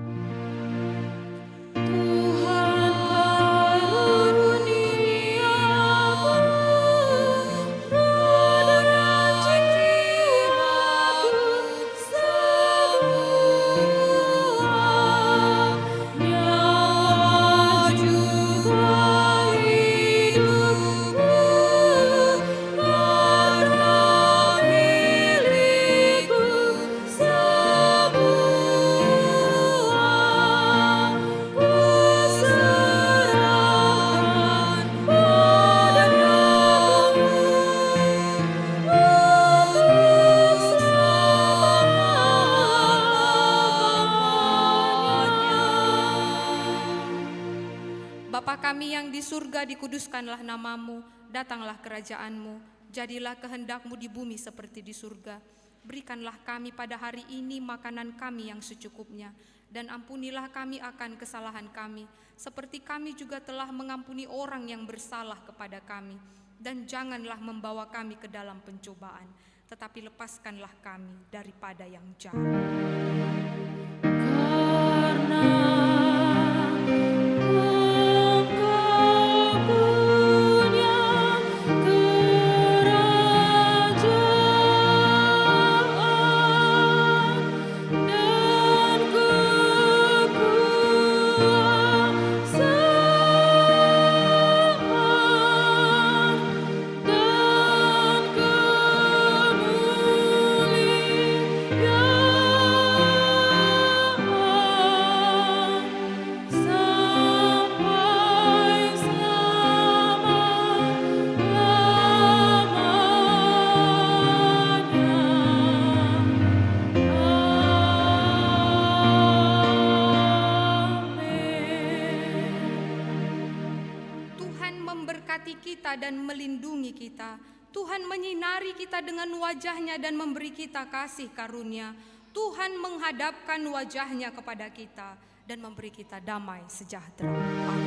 Bapa kami yang di surga, dikuduskanlah namamu, datanglah kerajaanmu, jadilah kehendakmu di bumi seperti di surga. Berikanlah kami pada hari ini makanan kami yang secukupnya, dan ampunilah kami akan kesalahan kami, seperti kami juga telah mengampuni orang yang bersalah kepada kami. Dan janganlah membawa kami ke dalam pencobaan, tetapi lepaskanlah kami daripada yang jahat. Kita dan melindungi kita. Tuhan menyinari kita dengan wajah-Nya dan memberi kita kasih karunia. Tuhan menghadapkan wajah-Nya kepada kita dan memberi kita damai sejahtera. Amin.